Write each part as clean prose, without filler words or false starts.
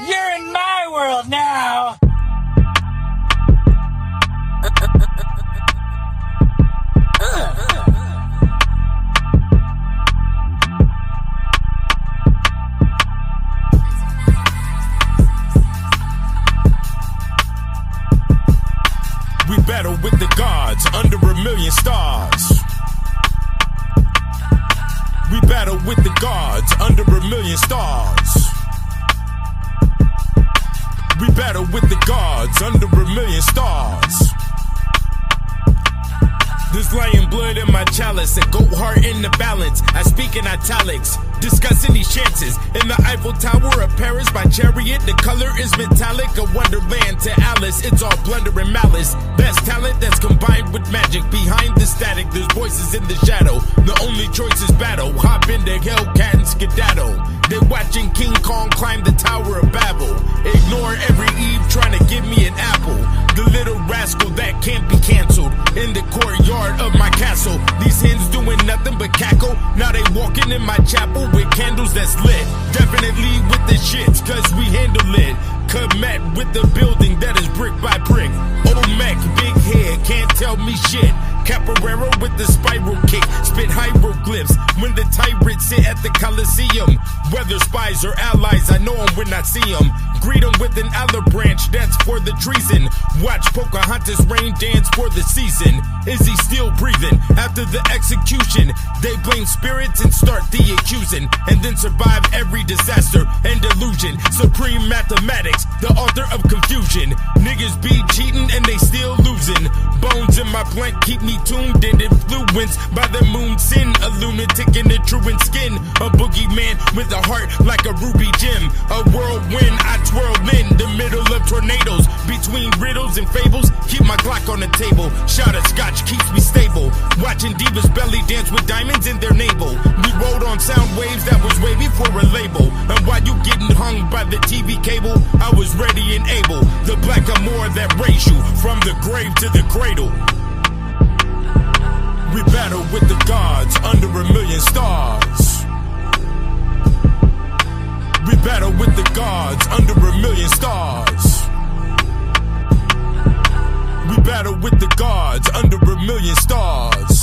You're in my world now! We battle with the gods under 1,000,000 stars. We battle with the gods under 1,000,000 stars. We battle with the gods under 1,000,000 stars. There's lion blood in my chalice, a goat heart in the balance. I speak in italics, discussing these chances. In the Eiffel Tower of Paris, my chariot, the color is metallic. A wonderland to Alice, it's all blunder and malice. Best talent that's combined with magic. Behind the static, there's voices in the shadow. The only choice is battle. Hop into Hellcat and skedaddle. They're watching King Kong climb the Tower of Babel. Ignore every Eve trying to give me an apple. The little rascal that can't be canceled. In the courtyard of my castle, these hens doing nothing but cackle. Now they walking in my chapel with candles that's lit. Definitely with the shits, cause we handle it. Met with the building that is brick by brick. Old Mac, big head, can't tell me shit. Capoeira with the spiral kick, spit hieroglyphs when the tyrants sit at the Coliseum. Whether spies or allies, I know them when I see them. Greet them with an olive branch, that's for the treason. Watch Pocahontas rain dance for the season. Is he still breathing? After the execution, they blame spirits and start the accusing. And then survive every disaster and delusion. Supreme mathematics, the author of confusion. Niggas be cheating and they still losing. Bones in my blank keep me tuned and influenced by the moon sin. A lunatic in a truant skin. A boogeyman with a heart like a ruby gem. A whirlwind, I twirl in the middle of tornadoes. Between riddles and fables, keep my Glock on the table. Shot of scotch keeps me stable. Watching divas belly dance with diamonds in their navel. We rode on sound waves that was way before a label. And while you getting hung by the TV cable, I was ready and able. The black amour that raised you from the grave to the cradle. We battle with the gods under 1,000,000 stars. We battle with the gods under 1,000,000 stars. We battle with the gods under 1,000,000 stars.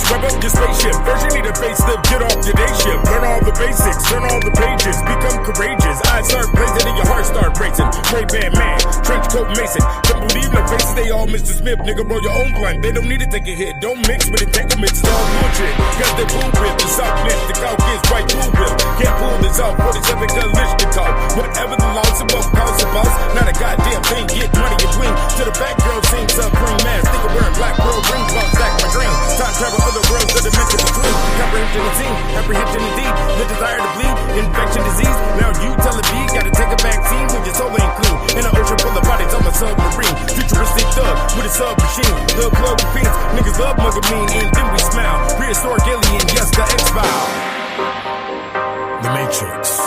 Rev up your spaceship. First you need a facelift, get off your day shift. Learn all the basics, turn all the pages, become courageous. Eyes start blazing and your heart start racing. Ray-Ban man, trench coat Mason. Don't believe no faces, they all Mr. Smith. Nigga, roll your own blunt, they don't need to take a hit. Don't mix with entanglements, it's all bullshit. Cause they bull whip, the South Miss, the cow kids right bull whip. Can't pull this out, 47 Kalishnikov. Whatever the laws above, cause the boss. Not a goddamn thing, get money and bling. To the back girl, sing supreme mask. Nigga wearing black pearl ring, clock stack my dream. Time travel other worlds, the dimension between. Comprehension and scene, apprehension indeed. The desire to bleed, infection disease. Now you tell a bee, gotta take a vaccine when your soul ain't clean. In an ocean full of bodies, I'm a submarine. Futuristic thug with a submachine. Love plug with fiends, niggas love mugger mean, and then we smile. Prehistoric alien, yes, the X-File. The Matrix.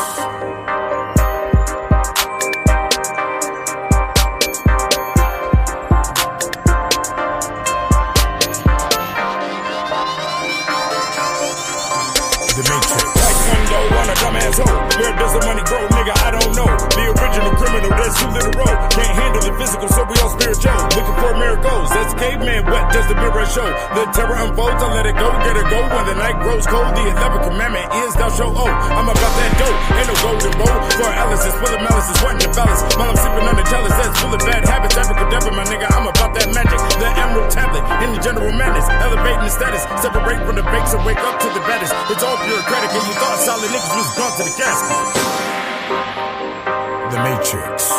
Where does the money grow, nigga? I don't know. The original criminal, there's too little road. Can't handle the physical, so we all spiritual. Looking for miracles, that's caveman. What does the mirror show? The terror unfolds, I let it go, get it go. When the night grows cold, the 11th commandment is thou shalt owe. I'm about that dope, ain't no golden road. For Alice is full of malice, is wanting to balance. While I'm sipping on the chalice, that's full of bad habits. Abracadabra, my nigga, I'm about that magic. the status. Separate from the banks and wake up to the baddest. It's all bureaucratic and you thought solid niggas was gone to the casket. The Matrix.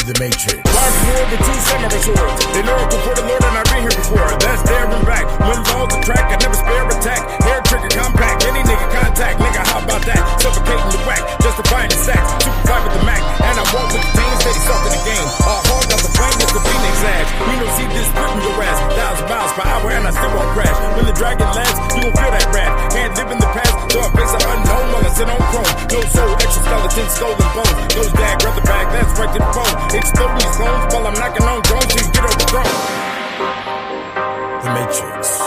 The Matrix. Life war with two samurai swords. An oracle for the Lord and I've been here before. That's there and back. Wins all the track. I never spare attack. Hair trigger compact. Any nigga contact. Nigga, how about that? Suffocating the whack. Justifying the sack. Super fly with the Mac. And I walk with the team. Steady stuck in the game. All hard off the plane. It's the Phoenix Ash. We don't see this splitting your ass. 1,000 miles per hour and I still won't crash. When the dragon lands, you gon' feel that wrath. Can't live in the past. So I face an unknown while I sit on chrome. No soul, exoskeleton, skull and bones. Goes dad, grab the bag. That's right to the phone. Explode these clones while I'm knocking on drones till you get overthrown. The Matrix.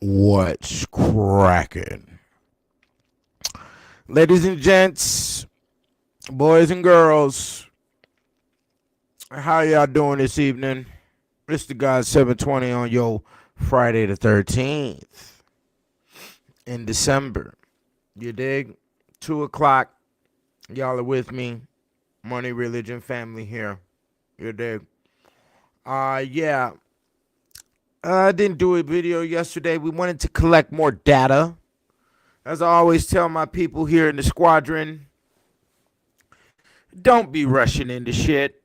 What's cracking? Ladies and gents, boys and girls, how y'all doing this evening? It's the God 720 on your Friday the 13th in December. You dig? 2 o'clock. Y'all are with me. Money, religion, family here. You dig? Yeah. I didn't do a video yesterday. We wanted to collect more data. As I always tell my people here in the squadron, don't be rushing into shit.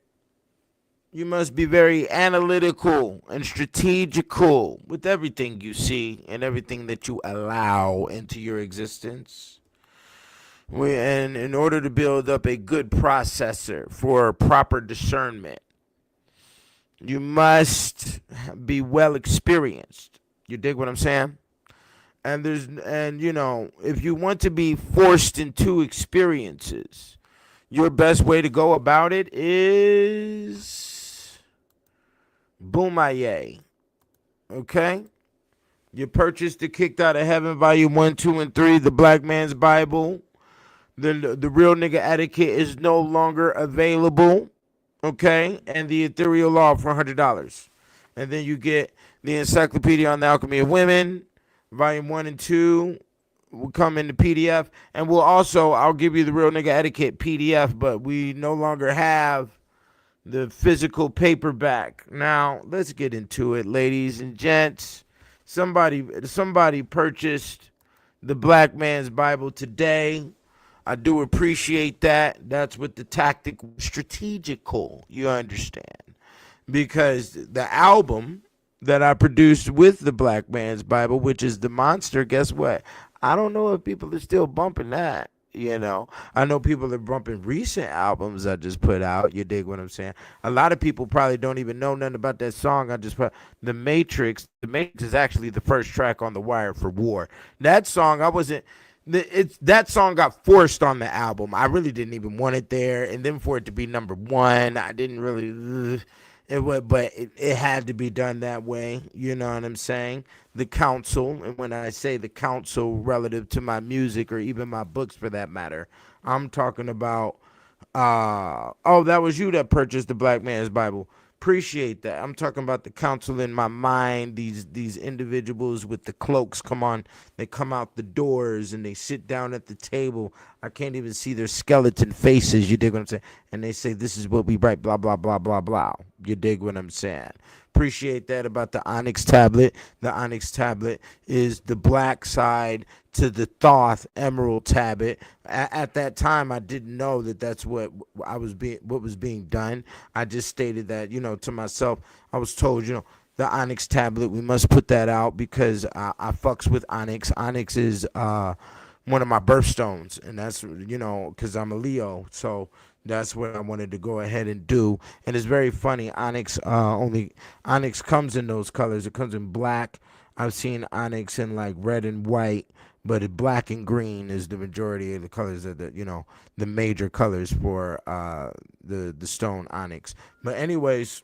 You must be very analytical and strategical with everything you see and everything that you allow into your existence. And in order to build up a good processor for proper discernment, you must be well experienced. You dig what I'm saying? And if you want to be forced into experiences, your best way to go about it is Boomaye. Okay? You purchased the Kicked Out of Heaven Volume 1, 2, and 3, the Black Man's Bible. The Real Nigga Etiquette is no longer available. Okay, and the Ethereal Law for $100. And then you get the Encyclopedia on the Alchemy of Women, Volume 1 and 2 will come in the PDF. And I'll give you the Real Nigga Etiquette PDF, but we no longer have the physical paperback. Now, let's get into it, ladies and gents. Somebody purchased the Black Man's Bible today. I do appreciate that. That's what the tactic strategical, you understand. Because the album that I produced with the Black Man's Bible, which is The Monster, guess what? I don't know if people are still bumping that, I know people are bumping recent albums I just put out. You dig what I'm saying? A lot of people probably don't even know nothing about that song I just put. The Matrix is actually the first track on The Wire for War. That song, that song got forced on the album. I really didn't even want it there, and then for it to be number one, I didn't really. It had to be done that way. You know what I'm saying? The council, and when I say the council relative to my music or even my books for that matter, I'm talking about. That was you that purchased the Black Man's Bible. Appreciate that. I'm talking about the council in my mind. These individuals with the cloaks they come out the doors and they sit down at the table. I can't even see their skeleton faces. You dig what I'm saying? And they say, this is what we write, blah, blah, blah, blah, blah. You dig what I'm saying? Appreciate that about the Onyx tablet. The Onyx tablet is the black side to the Thoth Emerald tablet. At that time, I didn't know that that's what was being done. I just stated that, to myself. I was told, the Onyx tablet. We must put that out because I fucks with Onyx. Onyx is one of my birthstones, and that's, because I'm a Leo, so that's what I wanted to go ahead and do. And it's very funny. Onyx comes in those colors. It comes in black. I've seen Onyx in like red and white, but black and green is the majority of the colors of the major colors for the stone Onyx. But anyways,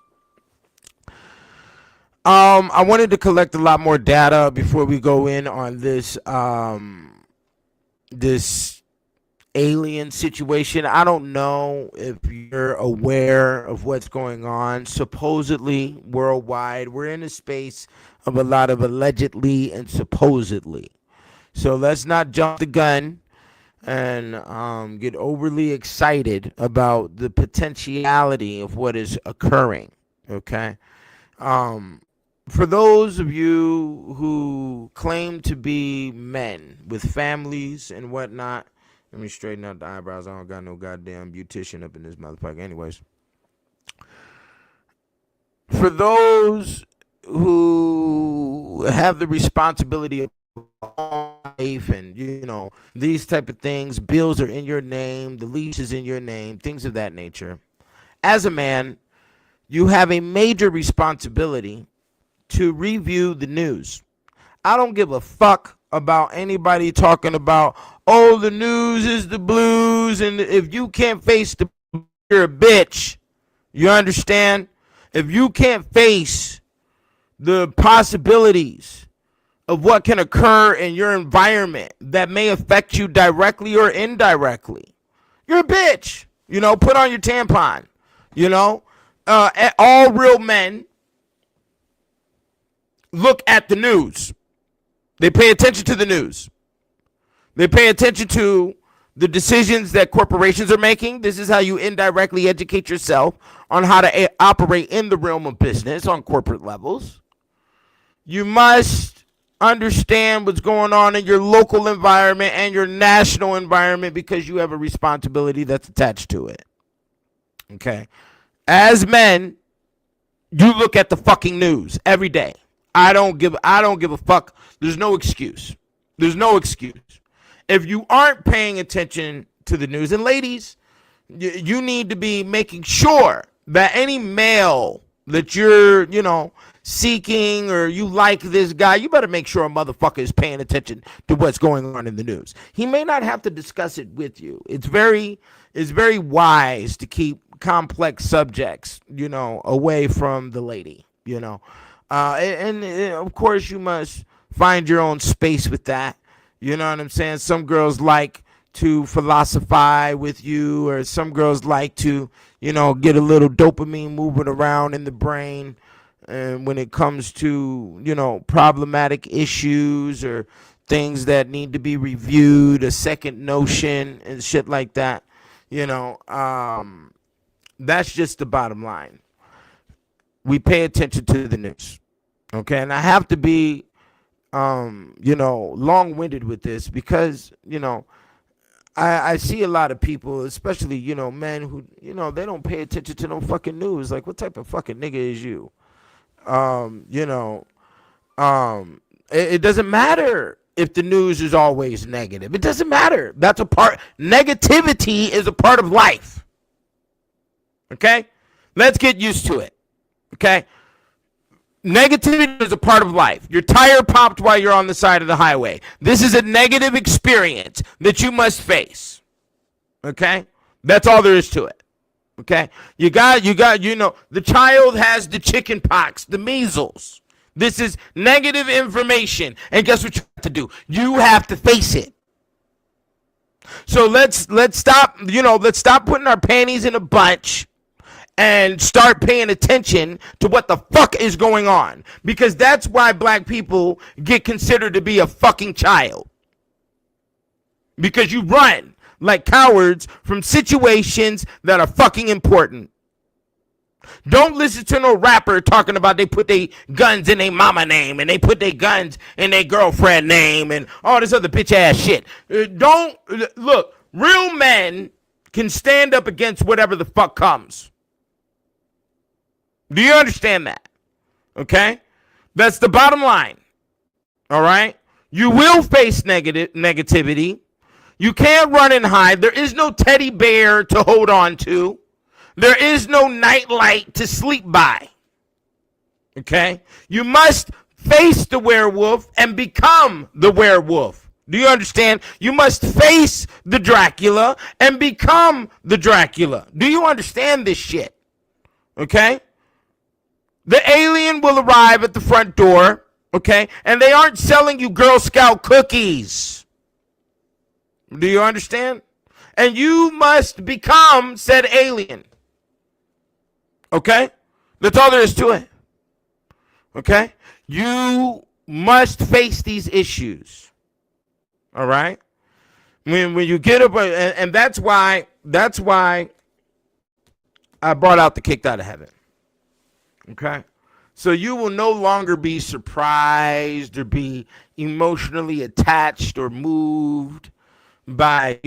I wanted to collect a lot more data before we go in on this this alien situation. I don't know if you're aware of what's going on. Supposedly, worldwide, we're in a space of a lot of allegedly and supposedly. So let's not jump the gun and get overly excited about the potentiality of what is occurring, okay? For those of you who claim to be men with families and whatnot, let me straighten out the eyebrows. I don't got no goddamn beautician up in this motherfucker. Anyways, for those who have the responsibility of life and these type of things, bills are in your name, the lease is in your name, things of that nature. As a man, you have a major responsibility to review the news. I don't give a fuck about anybody talking about, oh, the news is the blues, and if you can't face the, you're a bitch. You understand? If you can't face the possibilities of what can occur in your environment that may affect you directly or indirectly, you're a bitch. Put on your tampon. All real men look at the news. They pay attention to the news. They pay attention to the decisions that corporations are making. This is how you indirectly educate yourself on how to operate in the realm of business on corporate levels. You must understand what's going on in your local environment and your national environment because you have a responsibility that's attached to it. Okay? As men, you look at the fucking news every day. I don't give a fuck. There's no excuse. There's no excuse. If you aren't paying attention to the news, and ladies, you need to be making sure that any male that you're, seeking, or you like this guy, you better make sure a motherfucker is paying attention to what's going on in the news. He may not have to discuss it with you. It's very wise to keep complex subjects, away from the lady, and of course you must find your own space with that. You know what I'm saying? Some girls like to philosophize with you, or some girls like to, get a little dopamine moving around in the brain. And when it comes to, problematic issues or things that need to be reviewed, a second notion and shit like that, that's just the bottom line. We pay attention to the news. Okay. And I have to be, long-winded with this because, I see a lot of people, especially, men who, they don't pay attention to no fucking news. Like, what type of fucking nigga is you? It doesn't matter if the news is always negative. It doesn't matter. That's a part. Negativity is a part of life. Okay? Let's get used to it. Okay? Negativity is a part of life. Your tire popped while you're on the side of the highway. This is a negative experience that you must face. Okay? That's all there is to it. Okay? You got, the child has the chicken pox, the measles. This is negative information. And guess what you have to do? You have to face it. So let's stop, let's stop putting our panties in a bunch and start paying attention to what the fuck is going on. Because that's why black people get considered to be a fucking child. Because you run like cowards from situations that are fucking important. Don't listen to no rapper talking about they put their guns in their mama name and they put their guns in their girlfriend name and all this other bitch ass shit. Look, real men can stand up against whatever the fuck comes. Do you understand that? Okay? That's the bottom line. All right? You will face negativity. You can't run and hide. There is no teddy bear to hold on to. There is no nightlight to sleep by. Okay? You must face the werewolf and become the werewolf. Do you understand? You must face the Dracula and become the Dracula. Do you understand this shit? Okay? The alien will arrive at the front door, okay? And they aren't selling you Girl Scout cookies. Do you understand? And you must become said alien. Okay? That's all there is to it. Okay? You must face these issues. All right? When you get up, and that's why I brought out the Kicked Out of Heaven. Okay? So you will no longer be surprised or be emotionally attached or moved by,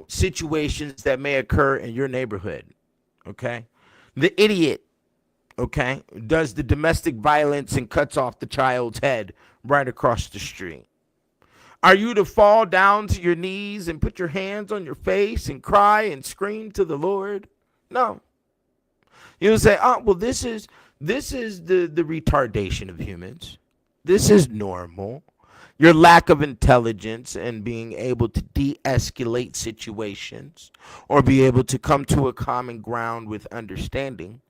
situations that may occur in your neighborhood. Okay? The idiot, okay, does the domestic violence and cuts off the child's head right across the street. Are you to fall down to your knees and put your hands on your face and cry and scream to the Lord? No. You'll say, oh, well, this is the retardation of humans. This is normal. Your lack of intelligence and being able to de-escalate situations or be able to come to a common ground with understanding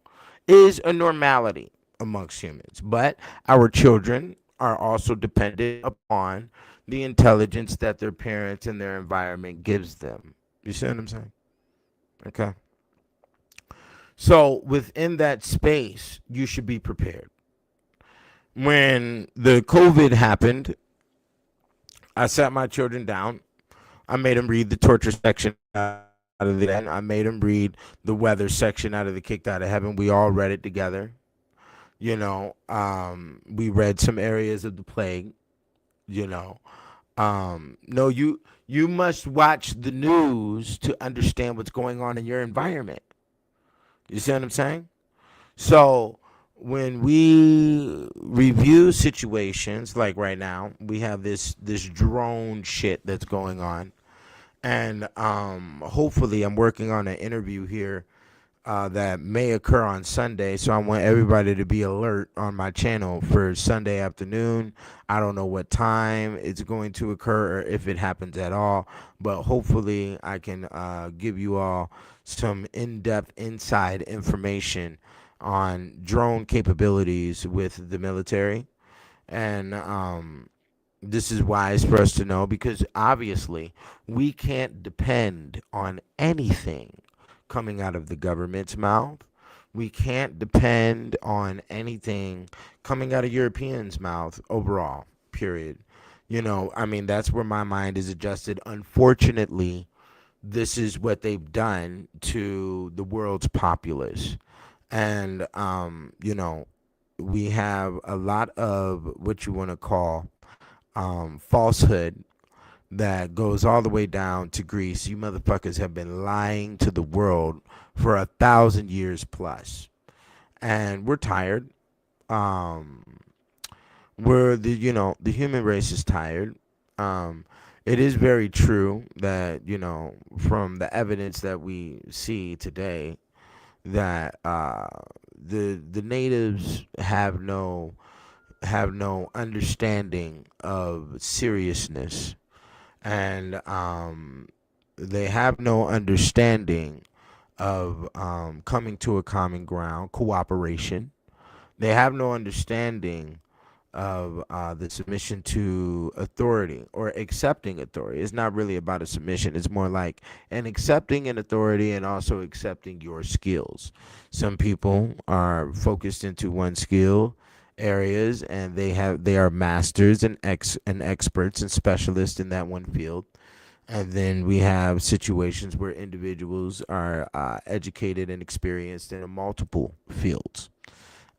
is a normality amongst humans. But our children are also dependent upon the intelligence that their parents and their environment gives them. You see what I'm saying? Okay. So within that space, you should be prepared. When the COVID happened, I sat my children down. I made them read the torture section out of the end. I made them read the weather section out of the Kicked Out of Heaven. We all read it together. We read some areas of the plague. No, you must watch the news to understand what's going on in your environment. You see what I'm saying? So when we review situations like right now, we have this drone shit that's going on, and hopefully I'm working on an interview here that may occur on Sunday. So I want everybody to be alert on my channel for Sunday afternoon. I don't know what time it's going to occur or if it happens at all, but hopefully I can give you all some in-depth inside information on drone capabilities with the military. And this is wise for us to know, because obviously we can't depend on anything coming out of the government's mouth. We can't depend on anything coming out of Europeans' mouth overall, period. That's where my mind is adjusted. Unfortunately, this is what they've done to the world's populace. And, we have a lot of what you want to call falsehood that goes all the way down to Greece. You motherfuckers have been lying to the world for 1,000 years plus. And we're tired. The human race is tired. It is very true that, from the evidence that we see today, that the natives have no understanding of seriousness, and they have no understanding of coming to a common ground, cooperation. They have no understanding of the submission to authority or accepting authority. It's not really about a submission. It's more like an accepting an authority and also accepting your skills. Some people are focused into one skill areas, and they are masters and experts and specialists in that one field. And then we have situations where individuals are educated and experienced in multiple fields.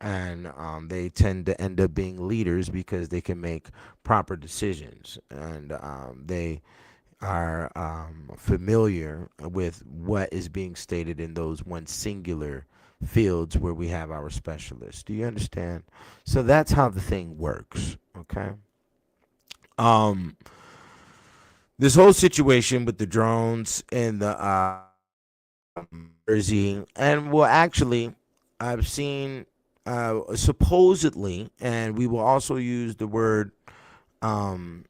And they tend to end up being leaders because they can make proper decisions. And they are familiar with what is being stated in those one singular fields where we have our specialists. Do you understand? So that's how the thing works. Okay. Um, this whole situation with the drones and the Jersey, and well, actually, I've seen supposedly, and we will also use the word um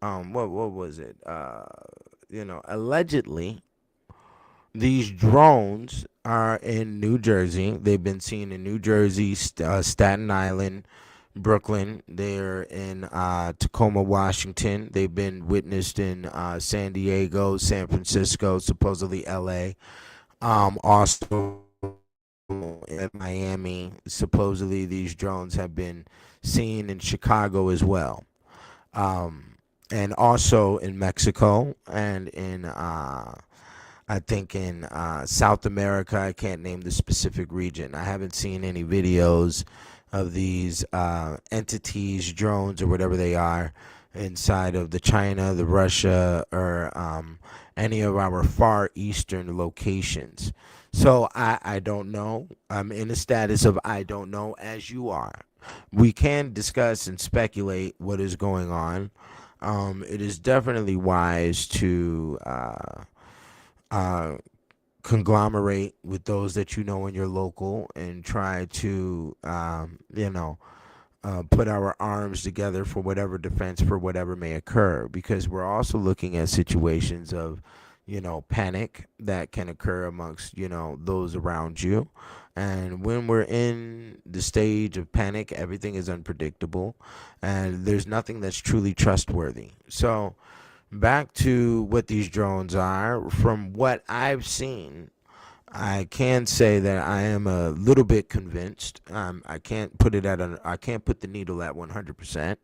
what was it? Allegedly, these drones are in New Jersey. They've been seen in New Jersey, Staten Island, Brooklyn. They're in Tacoma, Washington. They've been witnessed in San Diego, San Francisco, supposedly LA. Also in Miami. Supposedly these drones have been seen in Chicago as well. And also in Mexico and in I think in South America. I can't name the specific region. I haven't seen any videos of these entities, drones, or whatever they are, inside of the China, the Russia, or any of our far eastern locations. So I don't know. I'm in a status of I don't know, as you are. We can discuss and speculate what is going on. It is definitely wise to uh, conglomerate with those that you know in your local and try to, put our arms together for whatever defense for whatever may occur. Because we're also looking at situations of, panic that can occur amongst, those around you. And when we're in the stage of panic, everything is unpredictable and there's nothing that's truly trustworthy. So, back to what these drones are, from what I've seen, I can say that I am a little bit convinced. I can't put I can't put the needle at 100%.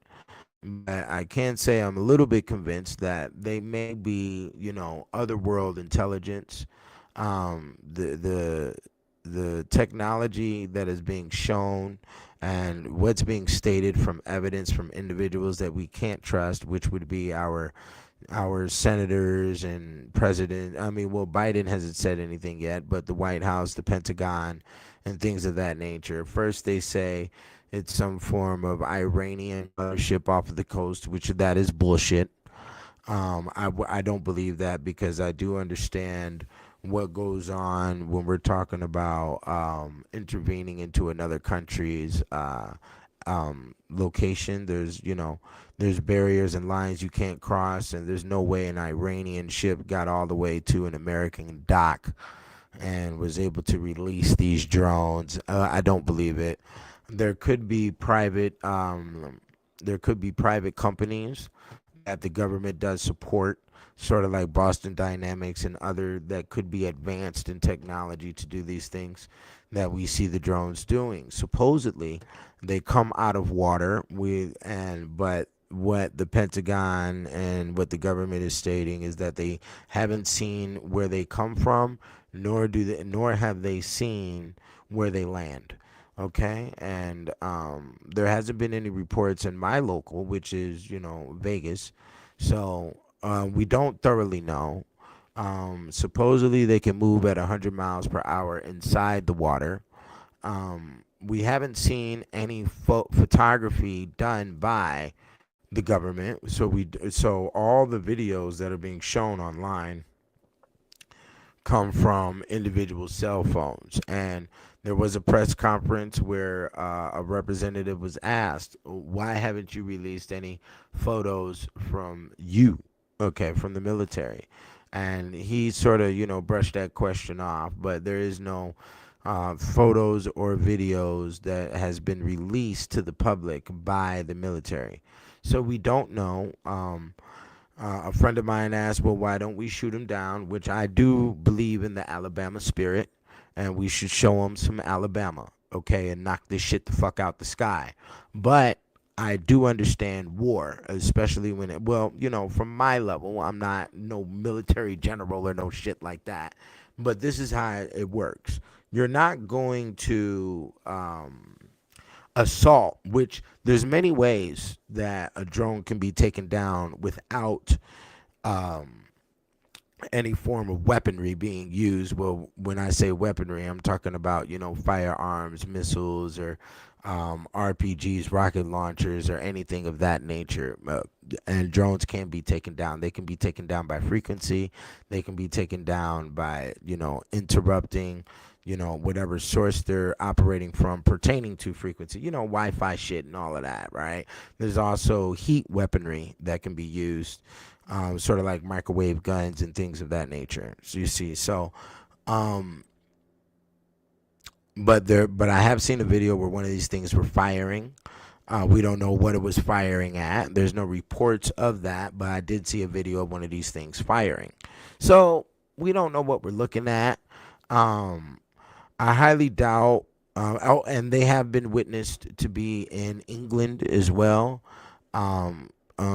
But I can say I'm a little bit convinced that they may be, otherworld intelligence. The technology that is being shown and what's being stated from evidence from individuals that we can't trust, which would be our senators and president. I mean, well, Biden hasn't said anything yet, but the White House, the Pentagon, and things of that nature. First, they say it's some form of Iranian ship off of the coast, which that is bullshit. I don't believe that, because I do understand what goes on when we're talking about intervening into another country's location. There's barriers and lines you can't cross, and there's no way an Iranian ship got all the way to an American dock and was able to release these drones. I don't believe it. There could be private companies that the government does support, sort of like Boston Dynamics and other, that could be advanced in technology to do these things that we see the drones doing. Supposedly, they come out of water but what the Pentagon and what the government is stating is that they haven't seen where they come from, nor have they seen where they land. Okay, and there hasn't been any reports in my local, which is Vegas. So we don't thoroughly know. Supposedly they can move at 100 miles per hour inside the water. We haven't seen any photography done by the government. So all the videos that are being shown online come from individual cell phones. And there was a press conference where a representative was asked, why haven't you released any photos from from the military? And he sort of, brushed that question off, but there is no photos or videos that has been released to the public by the military. So we don't know. A friend of mine asked, well, why don't we shoot him down? Which I do believe in the Alabama spirit, and we should show him some Alabama, okay, and knock this shit the fuck out the sky. But I do understand war, especially when from my level, I'm not no military general or no shit like that. But this is how it works. You're not going to assault, which there's many ways that a drone can be taken down without any form of weaponry being used. Well, when I say weaponry, I'm talking about, firearms, missiles, or RPGs, rocket launchers, or anything of that nature. And drones can be taken down. They can be taken down by frequency. They can be taken down by, interrupting, whatever source they're operating from pertaining to frequency, Wi-Fi shit and all of that, right? There's also heat weaponry that can be used, sort of like microwave guns and things of that nature. So you see, but I have seen a video where one of these things were firing. We don't know what it was firing at. There's no reports of that, but I did see a video of one of these things firing. So we don't know what we're looking at. I highly doubt. And they have been witnessed to be in England as well,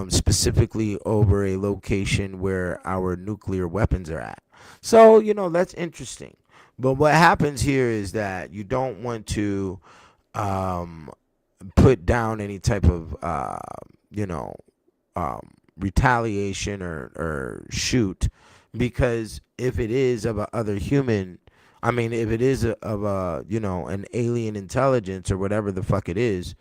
specifically over a location where our nuclear weapons are at. So, that's interesting. But what happens here is that you don't want to put down any type of, retaliation or shoot, because if it is of a other human, if it is of a, an alien intelligence or whatever the fuck it is,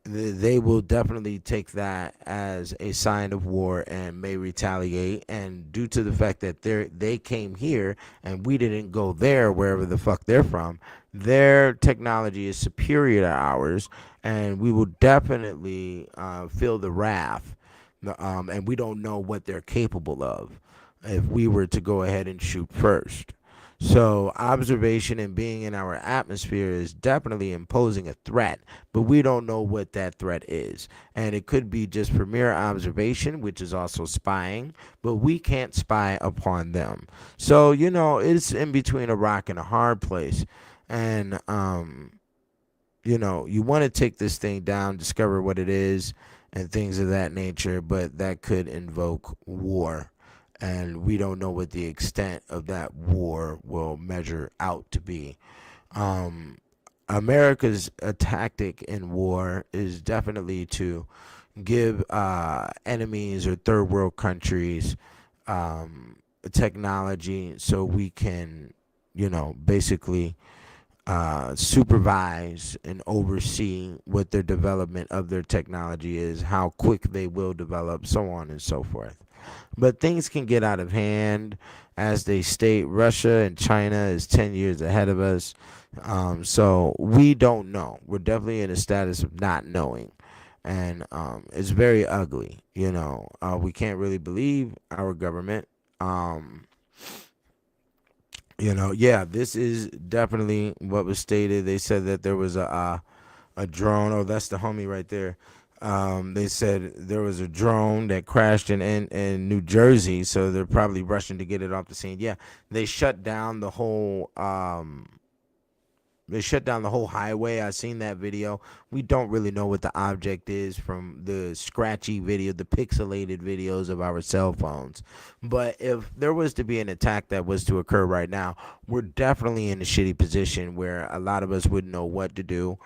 they will definitely take that as a sign of war and may retaliate. And due to the fact that they came here and we didn't go there, wherever the fuck they're from, their technology is superior to ours, and we will definitely feel the wrath. And we don't know what they're capable of if we were to go ahead and shoot first. So observation and being in our atmosphere is definitely imposing a threat, but we don't know what that threat is. And it could be just for mere observation, which is also spying, but we can't spy upon them. So, it's in between a rock and a hard place. And, you want to take this thing down, discover what it is, and things of that nature, but that could invoke war. And we don't know what the extent of that war will measure out to be. America's tactic in war is definitely to give enemies or third world countries technology so we can, basically supervise and oversee what their development of their technology is, how quick they will develop, so on and so forth. But things can get out of hand. As they state, Russia and China is 10 years ahead of us. So we don't know. We're definitely in a status of not knowing. And it's very ugly. We can't really believe our government. This is definitely what was stated. They said that there was a drone. Oh, that's the homie right there. They said there was a drone that crashed in New Jersey, so they're probably rushing to get it off the scene. Yeah, they shut down the whole highway. I seen that video. We don't really know what the object is from the scratchy video, the pixelated videos of our cell phones. But if there was to be an attack that was to occur right now, we're definitely in a shitty position where a lot of us wouldn't know what to do.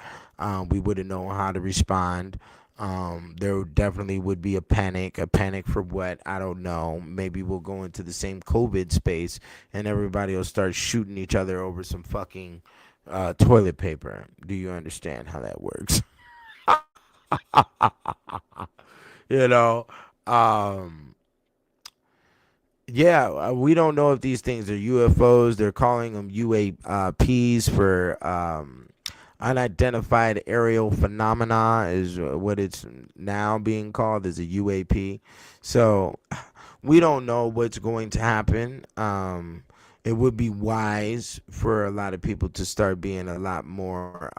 We wouldn't know how to respond. There definitely would be a panic for what? I don't know. Maybe we'll go into the same COVID space and everybody will start shooting each other over some fucking toilet paper. Do you understand how that works? We don't know if these things are UFOs. They're calling them UAPs for unidentified aerial phenomena is what it's now being called, as a UAP. So we don't know what's going to happen. It would be wise for a lot of people to start being a lot more,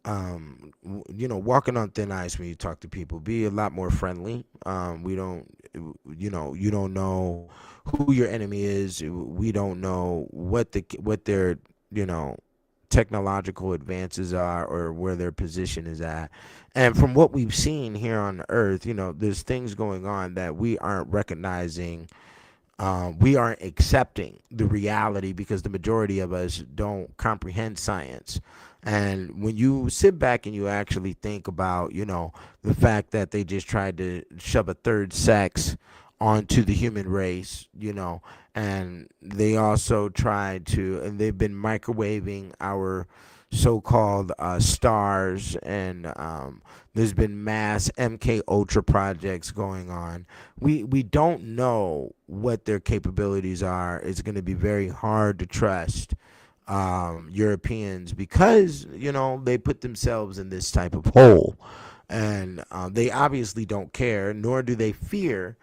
walking on thin ice when you talk to people. Be a lot more friendly. You don't know who your enemy is. We don't know what their, technological advances are or where their position is at. And from what we've seen here on Earth, there's things going on that we aren't recognizing. We aren't accepting the reality because the majority of us don't comprehend science. And when you sit back and you actually think about, the fact that they just tried to shove a third sex onto the human race, and they also tried to, and they've been microwaving our so-called stars, and there's been mass MK Ultra projects going on. We don't know what their capabilities are. It's going to be very hard to trust Europeans because they put themselves in this type of hole, and they obviously don't care, nor do they fear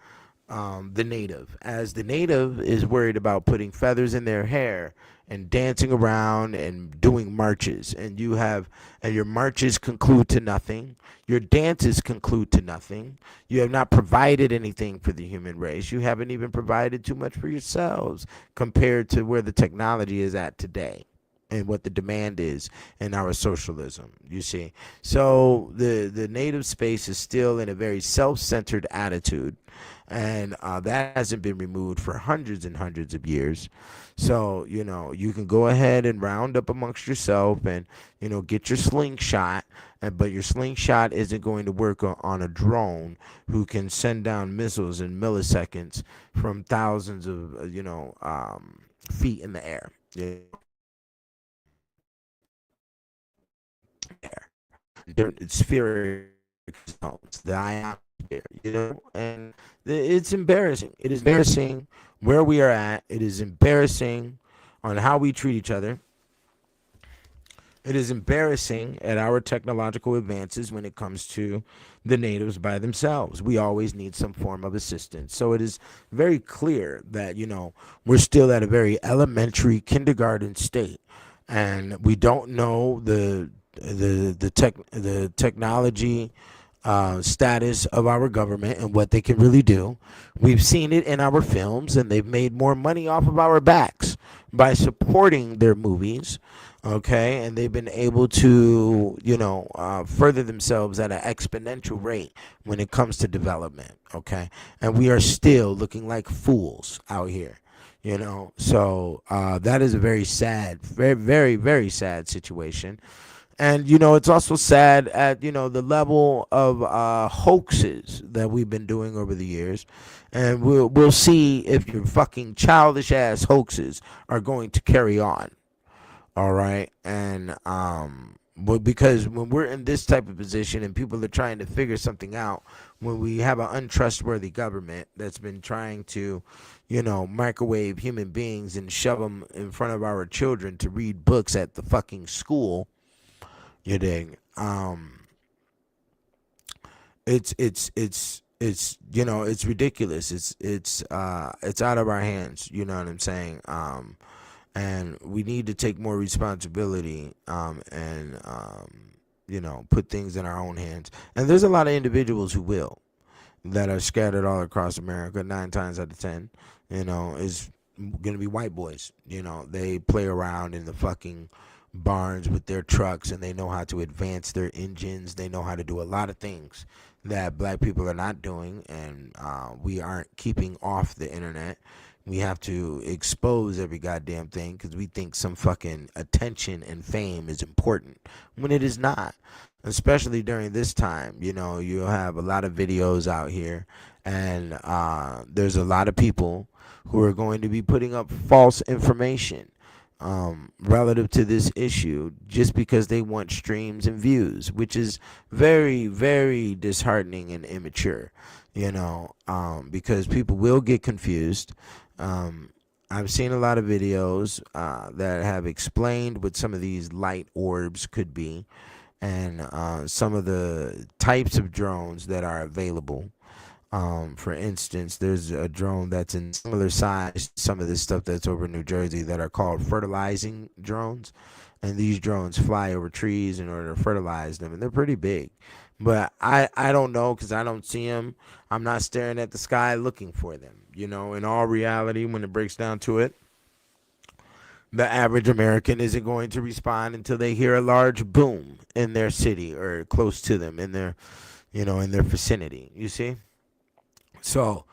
the native, as the native is worried about putting feathers in their hair and dancing around and doing marches, and your marches conclude to nothing, your dances conclude to nothing. You have not provided anything for the human race. You haven't even provided too much for yourselves compared to where the technology is at today and what the demand is in our socialism, you see. So the native space is still in a very self-centered attitude, and that hasn't been removed for hundreds and hundreds of years. So you can go ahead and round up amongst yourself and get your slingshot, but your slingshot isn't going to work on a drone who can send down missiles in milliseconds from thousands of feet in the air. Spheric zones, the ionosphere, and it's embarrassing. It is embarrassing where we are at. It is embarrassing on how we treat each other. It is embarrassing at our technological advances when it comes to the natives by themselves. We always need some form of assistance. So it is very clear that, we're still at a very elementary kindergarten state, and we don't know the technology status of our government and what they can really do. We've seen it in our films, and they've made more money off of our backs by supporting their movies. Okay, and they've been able to, further themselves at an exponential rate when it comes to development. Okay, and we are still looking like fools out here. So that is a very sad, very, very, very sad situation. And, it's also sad at, the level of hoaxes that we've been doing over the years. And we'll see if your fucking childish ass hoaxes are going to carry on. All right. And but because when we're in this type of position and people are trying to figure something out, when we have an untrustworthy government that's been trying to, microwave human beings and shove them in front of our children to read books at the fucking school, you dig? It's ridiculous. It's out of our hands. You know what I'm saying? And we need to take more responsibility, and put things in our own hands. And there's a lot of individuals who will, that are scattered all across America. 9 times out of 10, is gonna be white boys. They play around in the fucking barns with their trucks, and they know how to advance their engines. They know how to do a lot of things that black people are not doing, and we aren't keeping off the internet. We have to expose every goddamn thing because we think some fucking attention and fame is important when it is not. Especially during this time, you'll have a lot of videos out here, and there's a lot of people who are going to be putting up false information relative to this issue just because they want streams and views, which is very, very disheartening and immature, because people will get confused. I've seen a lot of videos that have explained what some of these light orbs could be, and some of the types of drones that are available. For instance, there's a drone that's in similar size to some of this stuff that's over in New Jersey that are called fertilizing drones. And these drones fly over trees in order to fertilize them, and they're pretty big. But I don't know, because I don't see them. I'm not staring at the sky looking for them. In all reality, when it breaks down to it, the average American isn't going to respond until they hear a large boom in their city or close to them, in their vicinity. You see? So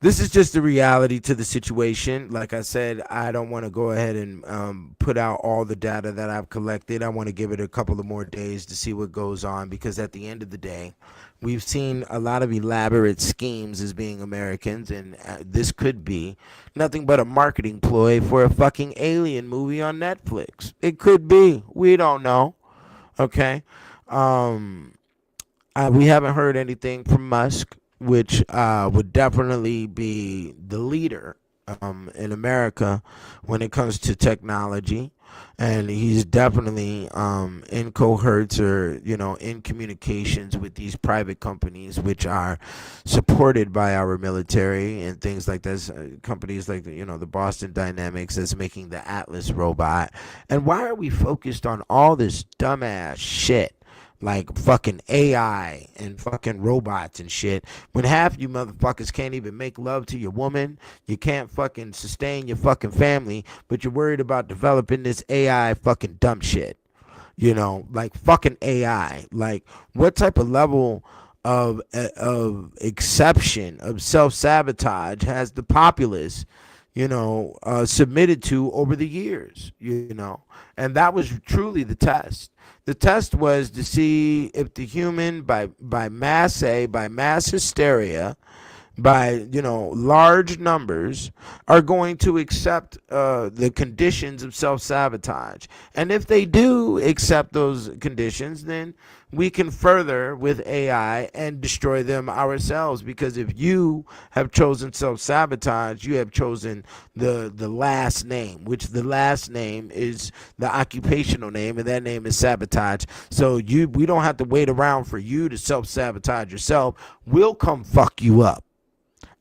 This is just the reality to the situation. Like I said, I don't want to go ahead and put out all the data that I've collected. I want to give it a couple of more days to see what goes on, because at the end of the day, we've seen a lot of elaborate schemes as being Americans, and this could be nothing but a marketing ploy for a fucking alien movie on Netflix. It could be. We don't know. Okay. We haven't heard anything from Musk, which would definitely be the leader in America when it comes to technology. And he's definitely in cohorts, or in communications with these private companies, which are supported by our military and things like this. Companies like the Boston Dynamics that's making the Atlas robot. And why are we focused on all this dumbass shit? Like fucking AI and fucking robots and shit, when half you motherfuckers can't even make love to your woman, you can't fucking sustain your fucking family, but you're worried about developing this AI fucking dumb shit. Like fucking AI. Like, what type of level of exception, of self-sabotage has the populace submitted to over the years, and that was truly the test. The test was to see if the human, by mass hysteria, by large numbers, are going to accept the conditions of self-sabotage. And if they do accept those conditions, then we can further with AI and destroy them ourselves. Because if you have chosen self-sabotage, you have chosen the last name, which the last name is the occupational name, and that name is sabotage. So we don't have to wait around for you to self-sabotage yourself. We'll come fuck you up.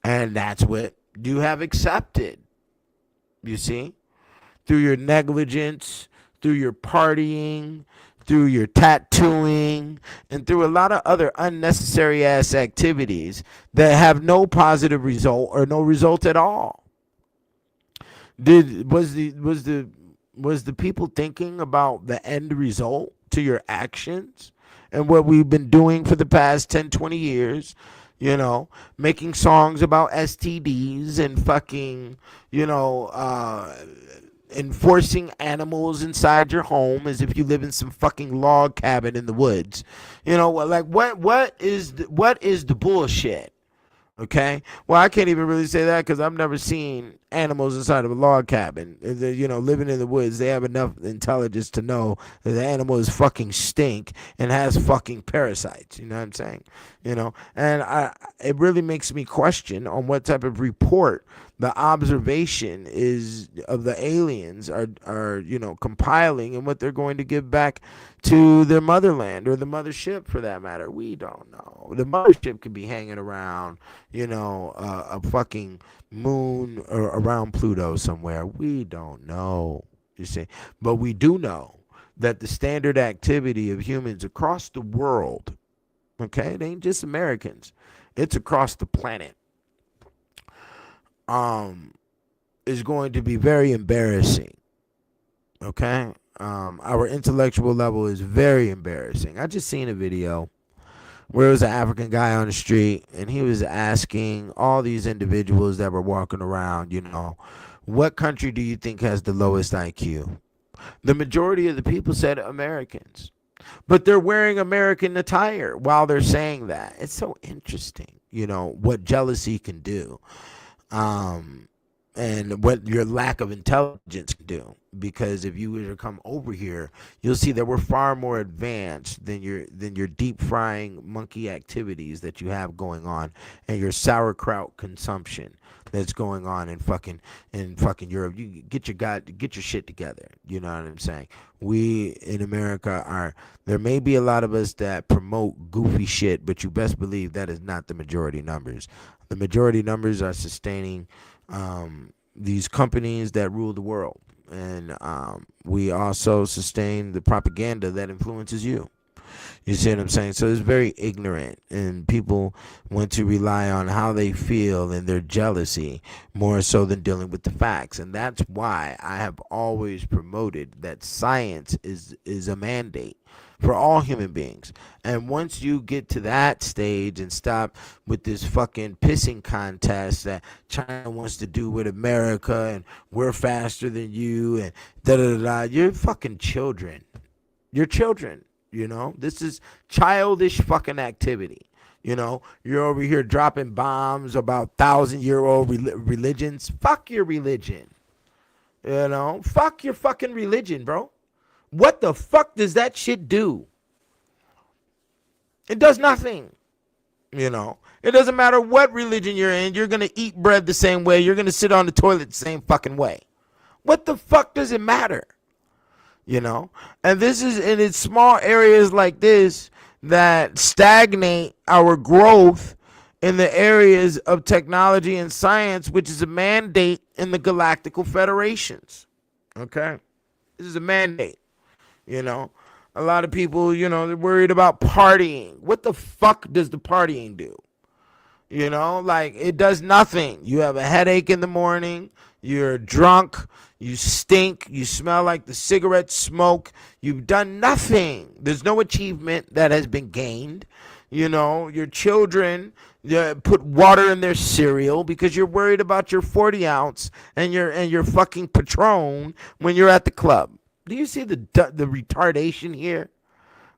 And that's what you have accepted, you see, through your negligence, through your partying, through your tattooing, and through a lot of other unnecessary ass activities that have no positive result or no result at all. Was the people thinking about the end result to your actions and what we've been doing for the past 10, 20 years? Making songs about STDs and fucking, enforcing animals inside your home as if you live in some fucking log cabin in the woods. Like what is the bullshit? Okay. Well, I can't even really say that because I've never seen animals inside of a log cabin. Living in the woods, they have enough intelligence to know that the animal is fucking stink and has fucking parasites. You know what I'm saying? And it really makes me question on what type of report the observation is of the aliens are compiling, and what they're going to give back to their motherland, or the mothership for that matter. We don't know. The mothership could be hanging around, a fucking moon or around Pluto somewhere. We don't know, you see. But we do know that the standard activity of humans across the world, okay, it ain't just Americans, it's across the planet, is going to be very embarrassing. Okay? Our intellectual level is very embarrassing. I just seen a video where it was an African guy on the street, and he was asking all these individuals that were walking around, what country do you think has the lowest IQ? The majority of the people said Americans. But they're wearing American attire while they're saying that. It's so interesting, what jealousy can do. And what your lack of intelligence can do. Because if you were to come over here, you'll see that we're far more advanced than your deep frying monkey activities that you have going on, and your sauerkraut consumption that's going on in fucking Europe. You get your shit together. You know what I'm saying? We in America are, there may be a lot of us that promote goofy shit, but you best believe that is not the majority numbers. The majority numbers are sustaining these companies that rule the world. And we also sustain the propaganda that influences you. You see what I'm saying? So it's very ignorant, and people want to rely on how they feel and their jealousy more so than dealing with the facts. And that's why I have always promoted that science is a mandate. for all human beings. And once you get to that stage and stop with this fucking pissing contest that China wants to do with America and we're faster than you and da-da-da-da, you're fucking children. You're children, This is childish fucking activity. You're over here dropping bombs about 1,000-year-old religions. Fuck your religion. Fuck your fucking religion, bro. What the fuck does that shit do? It does nothing. It doesn't matter what religion you're in. You're going to eat bread the same way. You're going to sit on the toilet the same fucking way. What the fuck does it matter? And this is, and it's small areas like this that stagnate our growth in the areas of technology and science, which is a mandate in the galactical federations. Okay? This is a mandate. A lot of people, they're worried about partying. What the fuck does the partying do? It does nothing. You have a headache in the morning. You're drunk. You stink. You smell like the cigarette smoke. You've done nothing. There's no achievement that has been gained. Your children put water in their cereal because you're worried about your 40 ounce and your fucking Patron when you're at the club. Do you see the retardation here?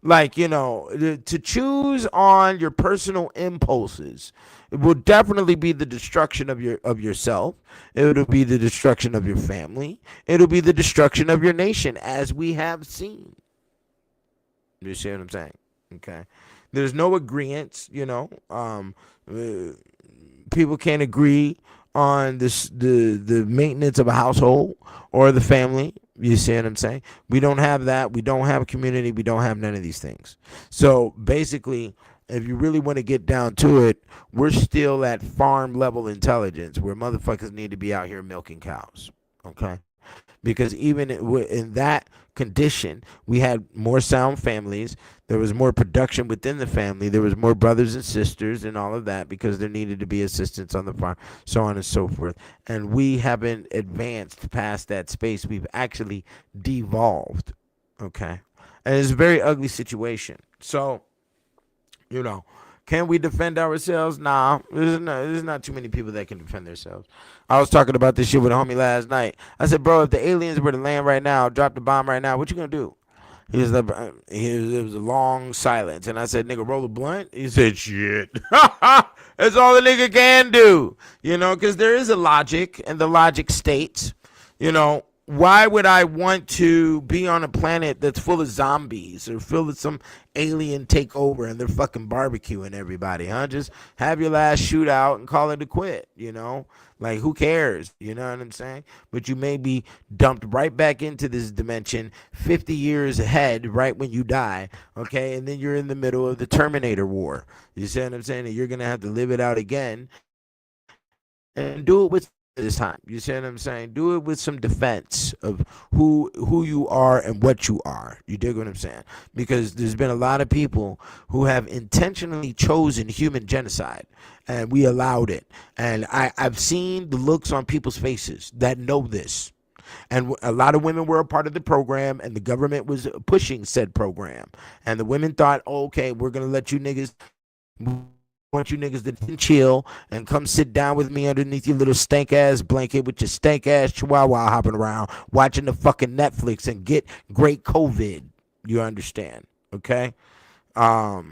To choose on your personal impulses, it will definitely be the destruction of yourself. It'll be the destruction of your family. It'll be the destruction of your nation, as we have seen. You see what I'm saying? Okay. There's no agreements, people can't agree on the maintenance of a household or the family. You see what I'm saying? We don't have that. We don't have a community. We don't have none of these things. So basically, if you really want to get down to it, we're still at farm level intelligence where motherfuckers need to be out here milking cows. Okay? Because even in that condition, we had more sound families. There was more production within the family. There was more brothers and sisters and all of that because there needed to be assistance on the farm, so on and so forth. And we haven't advanced past that space. We've actually devolved. Okay? And it's a very ugly situation. So, can we defend ourselves? Nah, there's not too many people that can defend themselves. I was talking about this shit with a homie last night. I said, bro, if the aliens were to land right now, drop the bomb right now, what you gonna do? It was a long silence. And I said, nigga, roll a blunt? He said, shit. That's all the nigga can do. Because there is a logic, and the logic states, why would I want to be on a planet that's full of zombies or full of some alien takeover and they're fucking barbecuing everybody, huh? Just have your last shootout and call it a quit, who cares? You know what I'm saying? But you may be dumped right back into this dimension 50 years ahead right when you die, okay? And then you're in the middle of the Terminator War. You see what I'm saying? And you're going to have to live it out again and do it with this time. You see what I'm saying? Do it with some defense of who you are and what you are. You dig what I'm saying? Because there's been a lot of people who have intentionally chosen human genocide, and we allowed it. And I've seen the looks on people's faces that know this. And a lot of women were a part of the program, and the government was pushing said program. And the women thought, oh, okay, we're going to let you niggas... want you niggas to chill and come sit down with me underneath your little stank ass blanket with your stank ass chihuahua hopping around watching the fucking Netflix and get great COVID. You understand? Okay? Yeah,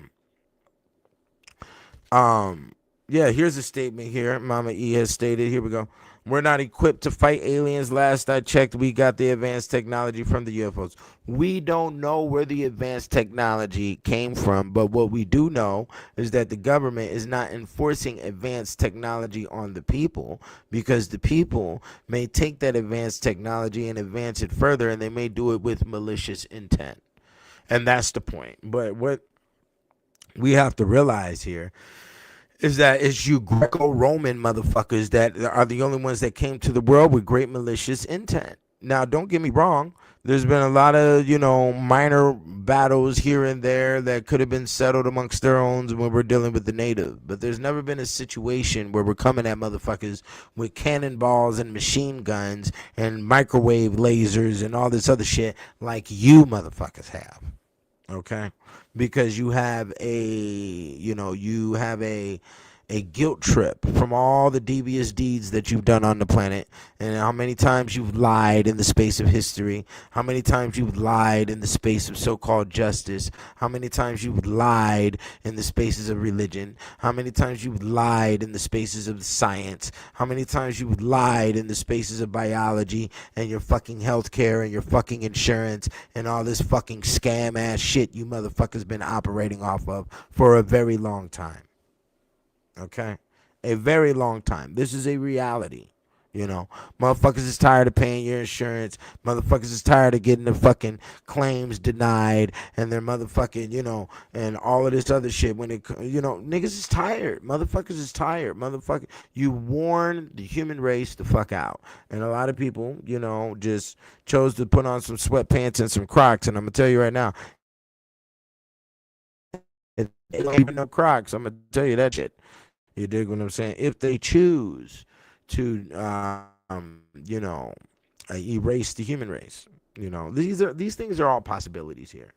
here's a statement here. Mama E has stated, here we go. We're not equipped to fight aliens. Last I checked, we got the advanced technology from the UFOs. We don't know where the advanced technology came from, but what we do know is that the government is not enforcing advanced technology on the people because the people may take that advanced technology and advance it further, and they may do it with malicious intent. And that's the point. But what we have to realize here is that it's you Greco-Roman motherfuckers that are the only ones that came to the world with great malicious intent. Now, don't get me wrong. There's been a lot of, minor battles here and there that could have been settled amongst their own when we're dealing with the native. But there's never been a situation where we're coming at motherfuckers with cannonballs and machine guns and microwave lasers and all this other shit like you motherfuckers have. Okay, because you have a guilt trip from all the devious deeds that you've done on the planet, and how many times you've lied in the space of history, how many times you've lied in the space of so-called justice, how many times you've lied in the spaces of religion, how many times you've lied in the spaces of science, how many times you've lied in the spaces of biology and your fucking healthcare and your fucking insurance and all this fucking scam ass shit you motherfuckers been operating off of for a very long time. Okay? A very long time. This is a reality. Motherfuckers is tired of paying your insurance. Motherfuckers is tired of getting the fucking claims denied and their motherfucking, and all of this other shit. When niggas is tired. Motherfuckers is tired. Motherfucker, you worn the human race the fuck out. And a lot of people, just chose to put on some sweatpants and some Crocs. And I'm going to tell you right now, it ain't even no Crocs. I'm going to tell you that shit. You dig what I'm saying? If they choose to, erase the human race, these things are all possibilities here,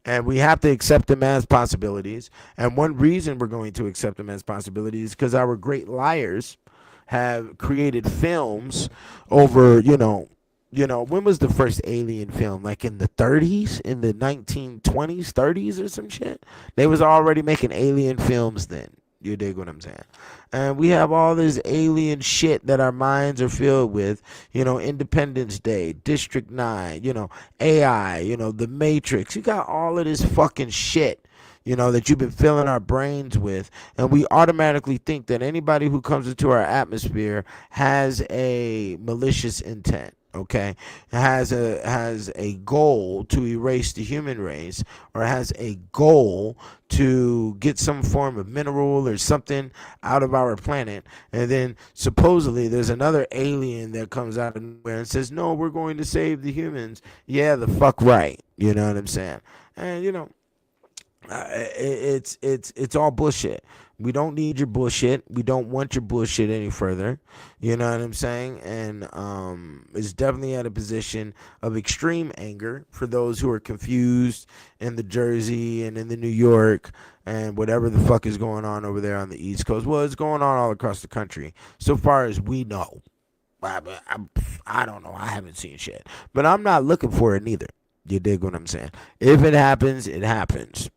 and we have to accept them as possibilities. And one reason we're going to accept them as possibilities is because our great liars have created films over, when was the first alien film? Like in the 30s, in the 1920s, 30s, or some shit. They was already making alien films then. You dig what I'm saying? And we have all this alien shit that our minds are filled with, Independence Day, District 9, AI, The Matrix. You got all of this fucking shit, that you've been filling our brains with. And we automatically think that anybody who comes into our atmosphere has a malicious intent. Okay, has a goal to erase the human race, or has a goal to get some form of mineral or something out of our planet, and then supposedly there's another alien that comes out of nowhere and says, no, we're going to save the humans. Yeah, the fuck right. You know what I'm saying? And it's all bullshit. We don't need your bullshit. We don't want your bullshit any further. You know what I'm saying? And it's definitely at a position of extreme anger for those who are confused in the Jersey and in the New York and whatever the fuck is going on over there on the East Coast. Well, it's going on all across the country, so far as we know. I don't know. I haven't seen shit, but I'm not looking for it neither. You dig what I'm saying? If it happens, it happens.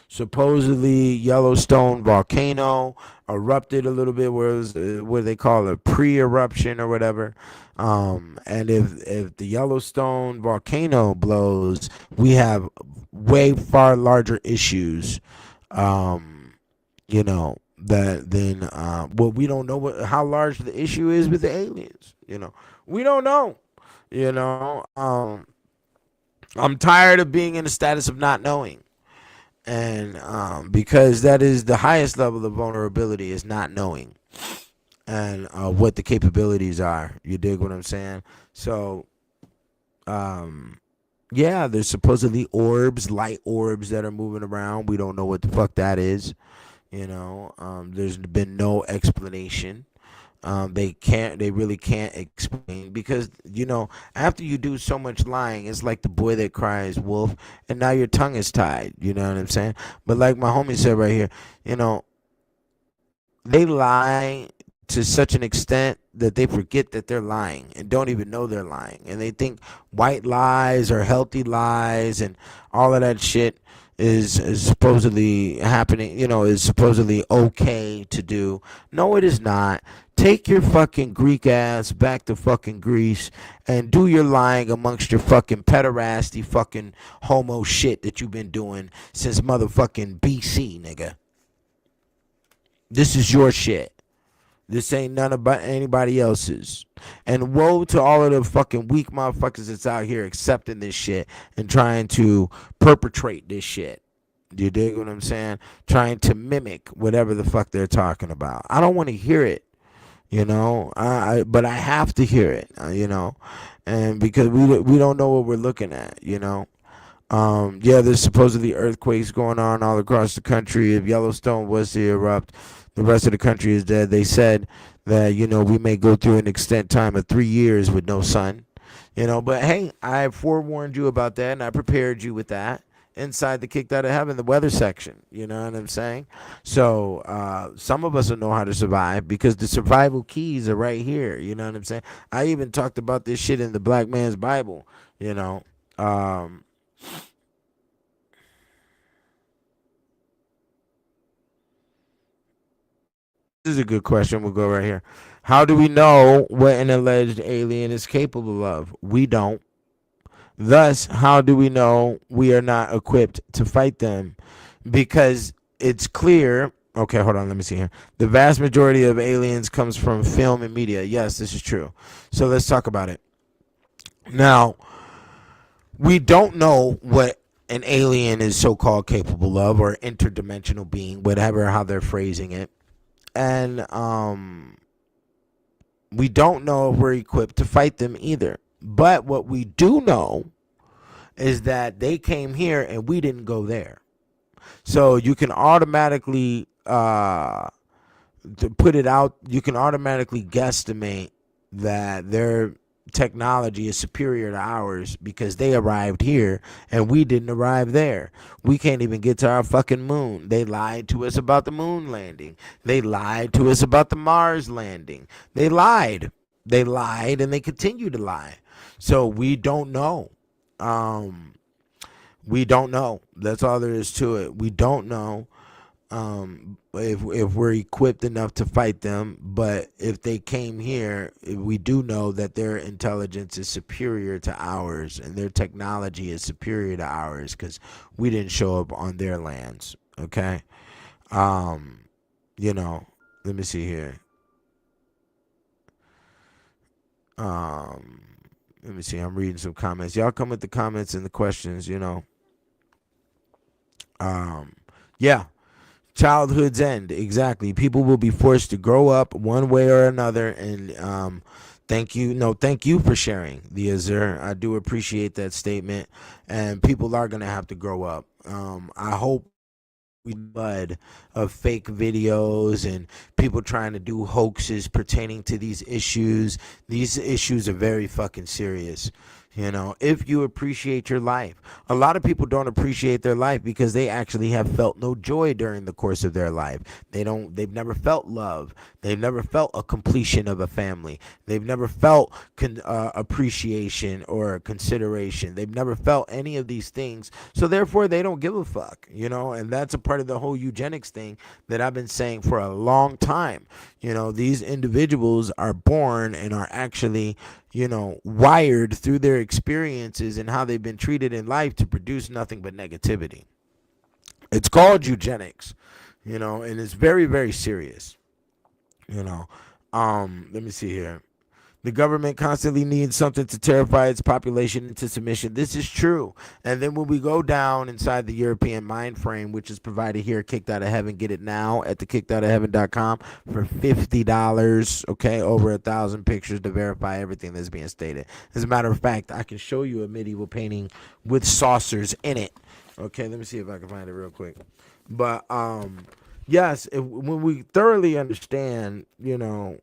Supposedly Yellowstone volcano erupted a little bit, where it was what they call a pre-eruption or whatever. And if the Yellowstone volcano blows, we have way far larger issues. That then well, we don't know how large the issue is with the aliens. We don't know. I'm tired of being in the status of not knowing. And because that is the highest level of vulnerability, is not knowing. And what the capabilities are. You dig what I'm saying? So, yeah, there's supposedly orbs, light orbs that are moving around. We don't know what the fuck that is. There's been no explanation. They really can't explain, because after you do so much lying, it's like the boy that cries wolf, and now your tongue is tied. You know what I'm saying? But like my homie said right here, they lie to such an extent that they forget that they're lying and don't even know they're lying, and they think white lies or healthy lies and all of that shit is supposedly happening, is supposedly okay to do. No, it is not. Take your fucking Greek ass back to fucking Greece and do your lying amongst your fucking pederasty fucking homo shit that you've been doing since motherfucking BC, nigga. This is your shit. This ain't none about anybody else's. And woe to all of the fucking weak motherfuckers that's out here accepting this shit and trying to perpetrate this shit. Do you dig what I'm saying? Trying to mimic whatever the fuck they're talking about. I don't want to hear it. But I have to hear it, and because we don't know what we're looking at, yeah, there's supposedly earthquakes going on all across the country. If Yellowstone was to erupt, the rest of the country is dead. They said that, we may go through an extent time of 3 years with no sun, but hey, I forewarned you about that, and I prepared you with that. inside the Kicked Out of Heaven, the weather section. You know what I'm saying? So some of us will know how to survive because the survival keys are right here. You know what I'm saying? I even talked about this shit in the Black Man's Bible. You know. This is a good question. We'll go right here. How do we know what an alleged alien is capable of? We don't. Thus, how do we know we are not equipped to fight them? Because it's clear. Okay, hold on. Let me see here. The vast majority of aliens comes from film and media. Yes, this is true. So let's talk about it. Now, we don't know what an alien is so-called capable of, or interdimensional being, whatever how they're phrasing it. And we don't know if we're equipped to fight them either. But what we do know is that they came here and we didn't go there. So you can automatically to put it out, you can automatically guesstimate that their technology is superior to ours because they arrived here and we didn't arrive there. We can't even get to our fucking moon. They lied to us about the moon landing. They lied to us about the Mars landing. They lied. They lied and they continue to lie. So we don't know. We don't know. That's all there is to it. We don't know if we're equipped enough to fight them, but if they came here, we do know that their intelligence is superior to ours and their technology is superior to ours because we didn't show up on their lands. Okay. You know, let me see here. Let me see. I'm reading some comments. Y'all come with the comments and the questions, you know. Yeah. Childhood's end. Exactly. People will be forced to grow up one way or another. And thank you. No, thank you for sharing the Azure. I do appreciate that statement. And people are going to have to grow up. I hope blood of fake videos and people trying to do hoaxes pertaining to these issues. These issues are very fucking serious. You know, if you appreciate your life, a lot of people don't appreciate their life because they actually have felt no joy during the course of their life. They've never felt love. They've never felt a completion of a family. They've never felt appreciation or consideration. They've never felt any of these things. So therefore they don't give a fuck, you know, and that's a part of the whole eugenics thing that I've been saying for a long time. You know, these individuals are born and are actually, you know, wired through their experiences and how they've been treated in life to produce nothing but negativity. It's called eugenics, you know, and it's very, very serious. You know, let me see here. The government constantly needs something to terrify its population into submission. This is true. And then when we go down inside the European mind frame, which is provided here, Kicked Out of Heaven, get it now at thekickedoutofheaven.com for $50. Okay, over 1,000 pictures to verify everything that's being stated. As a matter of fact, I can show you a medieval painting with saucers in it. Okay, let me see if I can find it real quick. But yes, when we thoroughly understand, you know,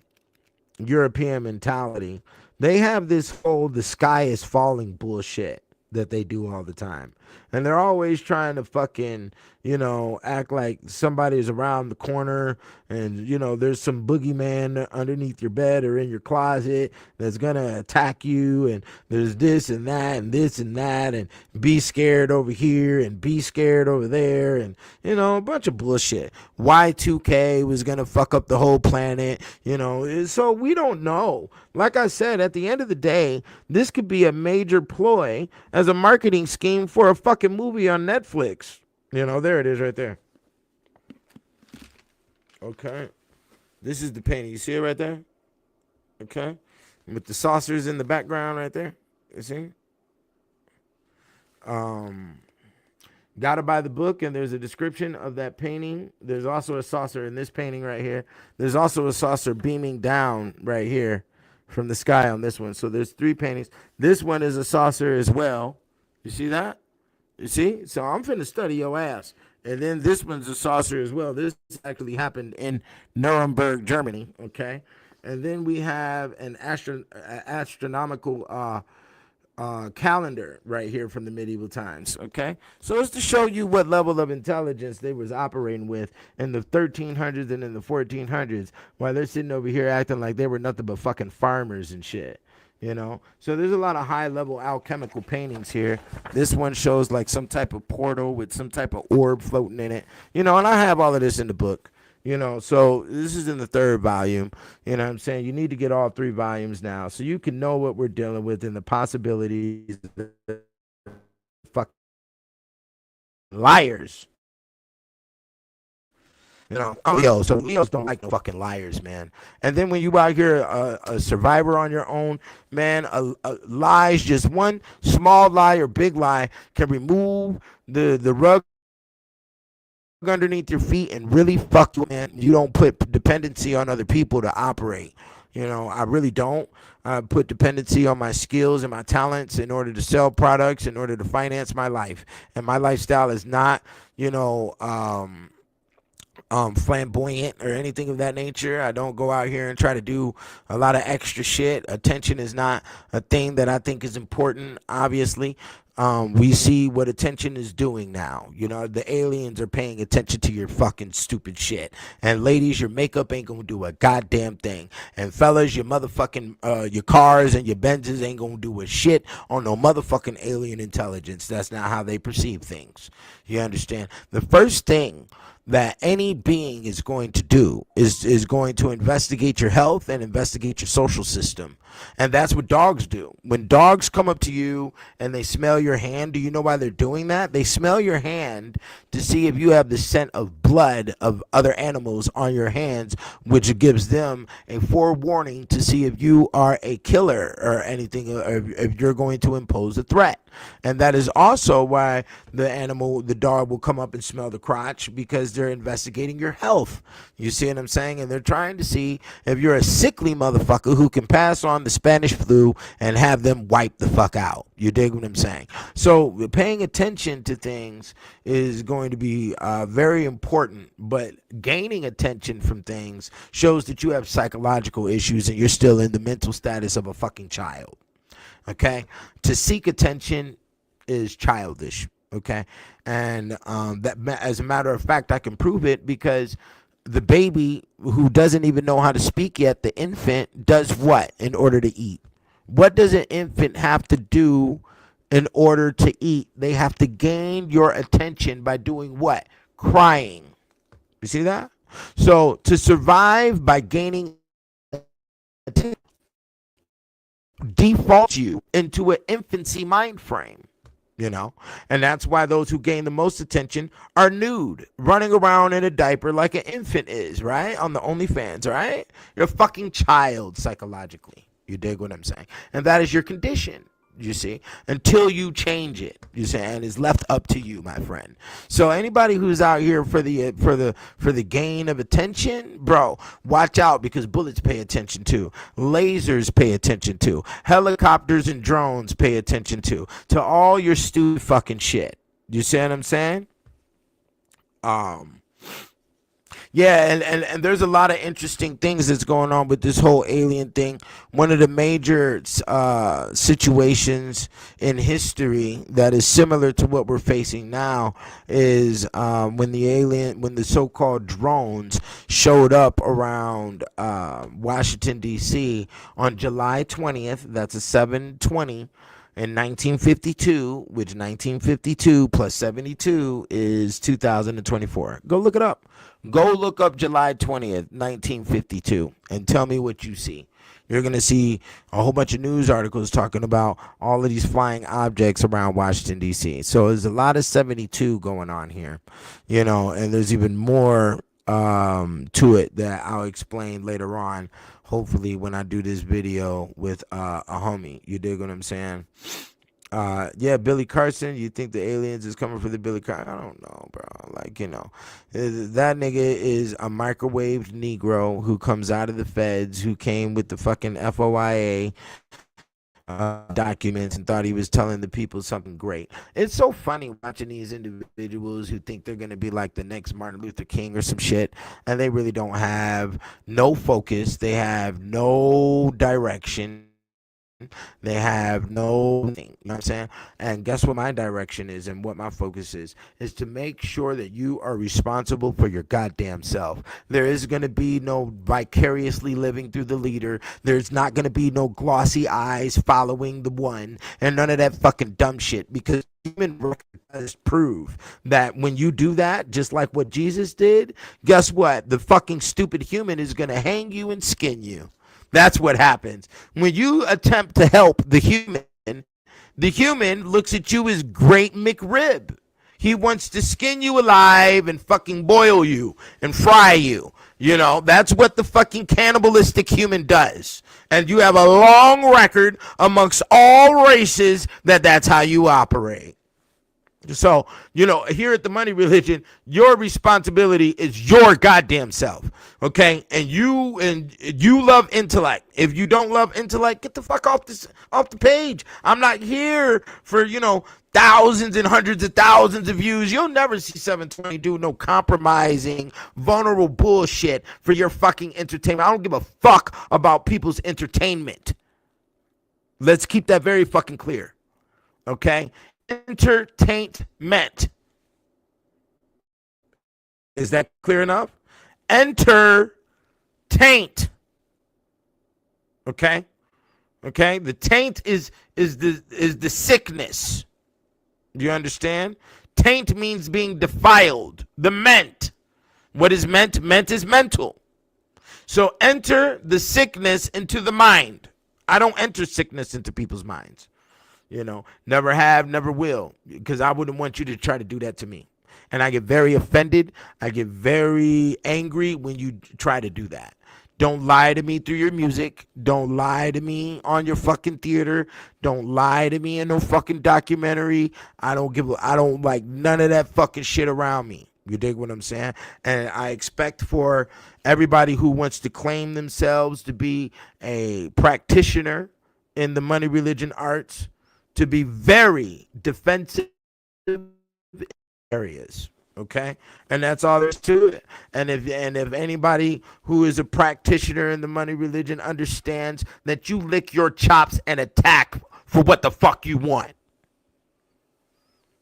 European mentality, they have this whole the sky is falling bullshit that they do all the time. And they're always trying to fucking, you know, act like somebody's around the corner and, you know, there's some boogeyman underneath your bed or in your closet that's going to attack you. And there's this and that and this and that and be scared over here and be scared over there. And, you know, a bunch of bullshit. Y2K was going to fuck up the whole planet, you know. So we don't know. Like I said, at the end of the day, this could be a major ploy as a marketing scheme for a fucking movie on Netflix. You know, there it is right there. Okay. This is the painting. You see it right there? Okay. With the saucers in the background right there. You see? Gotta buy the book, and there's a description of that painting. There's also a saucer in this painting right here. There's also a saucer beaming down right here from the sky on this one. So there's 3 paintings. This one is a saucer as well. You see that? You see? So I'm finna study your ass. And then this one's a saucer as well. This actually happened in Nuremberg, Germany. Okay. And then we have an astronomical calendar right here from the medieval times. Okay, so it's to show you what level of intelligence they was operating with in the 1300s and in the 1400s, while they're sitting over here acting like they were nothing but fucking farmers and shit. So there's a lot of high level alchemical paintings here. This one shows like some type of portal with some type of orb floating in it. And I have all of this in the book. So this is in the 3rd volume. You know what I'm saying? You need to get all 3 volumes now so you can know what we're dealing with and the possibilities. Fuck liars. So Leos don't like no fucking liars, man. And then when you out here a survivor on your own, man, lies, just one small lie or big lie can remove the rug underneath your feet and really fuck you, man. You don't put dependency on other people to operate. I really don't. I put dependency on my skills and my talents in order to sell products, in order to finance my life. And my lifestyle is not, flamboyant or anything of that nature. I don't go out here and try to do a lot of extra shit. Attention is not a thing that I think is important, obviously. We see what attention is doing now. The aliens are paying attention to your fucking stupid shit. And ladies, your makeup ain't gonna do a goddamn thing. And fellas, your motherfucking your cars and your Benzes ain't gonna do a shit on no motherfucking alien intelligence. That's not how they perceive things. You understand? The first thing that any being is going to do is going to investigate your health and investigate your social system. And that's what dogs do. When dogs come up to you and they smell your hand, do you know why they're doing that? They smell your hand to see if you have the scent of blood of other animals on your hands, which gives them a forewarning to see if you are a killer or anything, or if you're going to impose a threat. And that is also why the dog will come up and smell the crotch, because they're investigating your health. You see what I'm saying? And they're trying to see if you're a sickly motherfucker who can pass on the Spanish flu and have them wipe the fuck out. You dig what I'm saying? So paying attention to things is going to be very important, but gaining attention from things shows that you have psychological issues and you're still in the mental status of a fucking child. Okay, to seek attention is childish. Okay, and that, as a matter of fact, I can prove it, because the baby who doesn't even know how to speak yet, the infant, does what in order to eat? What does an infant have to do in order to eat? They have to gain your attention by doing what? Crying. You see that? So to survive by gaining attention, default you into an infancy mind frame, and that's why those who gain the most attention are nude, running around in a diaper like an infant is, right? On the OnlyFans, right? You're a fucking child psychologically. You dig what I'm saying? And that is your condition. You see, until you change it, you see, and it's left up to you, my friend. So anybody who's out here for the gain of attention, bro, watch out, because bullets pay attention to, lasers pay attention to, helicopters and drones pay attention to all your stupid fucking shit. You see what I'm saying? Yeah, and there's a lot of interesting things that's going on with this whole alien thing. One of the major situations in history that is similar to what we're facing now is when the so-called drones showed up around Washington, D.C. on July 20th. That's a 7/20. In 1952, which 1952 plus 72 is 2024. Go look it up. Go look up July 20th, 1952, and tell me what you see. You're going to see a whole bunch of news articles talking about all of these flying objects around Washington, D.C. So there's a lot of 72 going on here, and there's even more to it that I'll explain later on, hopefully when I do this video with a homie. You dig what I'm saying? Yeah, Billy Carson. You think the aliens is coming for the Billy Carson? I don't know, bro. That nigga is a microwaved Negro who comes out of the feds, who came with the fucking FOIA documents and thought he was telling the people something great. It's so funny watching these individuals who think they're going to be like the next Martin Luther King or some shit, and they really don't have no focus. They have no direction. They have no thing, you know what I'm saying? And guess what my direction is and what my focus is to make sure that you are responsible for your goddamn self. There is going to be no vicariously living through the leader. There's not going to be no glossy eyes following the one and none of that fucking dumb shit, because human record does prove that when you do that, just like what Jesus did, guess what? The fucking stupid human is going to hang you and skin you. That's what happens. When you attempt to help the human looks at you as Great McRib. He wants to skin you alive and fucking boil you and fry you. You know, that's what the fucking cannibalistic human does. And you have a long record amongst all races that's how you operate. So, you know, here at the Money Religion, your responsibility is your goddamn self, okay? And you love intellect. If you don't love intellect, get the fuck off the page. I'm not here for, you know, thousands and hundreds of thousands of views. You'll never see 720 do no compromising, vulnerable bullshit for your fucking entertainment. I don't give a fuck about people's entertainment. Let's keep that very fucking clear, okay? Entertainment. Is that clear enough? Enter taint. Okay? Okay? The taint is the sickness. Do you understand? Taint means being defiled. The ment. What is ment? Ment is mental. So enter the sickness into the mind. I don't enter sickness into people's minds. You know, never have, never will, because I wouldn't want you to try to do that to me. And I get very offended. I get very angry when you try to do that. Don't lie to me through your music. Don't lie to me on your fucking theater. Don't lie to me in no fucking documentary. I don't like none of that fucking shit around me. You dig what I'm saying? And I expect for everybody who wants to claim themselves to be a practitioner in the money, religion, arts to be very defensive areas, okay? And that's all there's to it. And if anybody who is a practitioner in the money religion understands that you lick your chops and attack for what the fuck you want,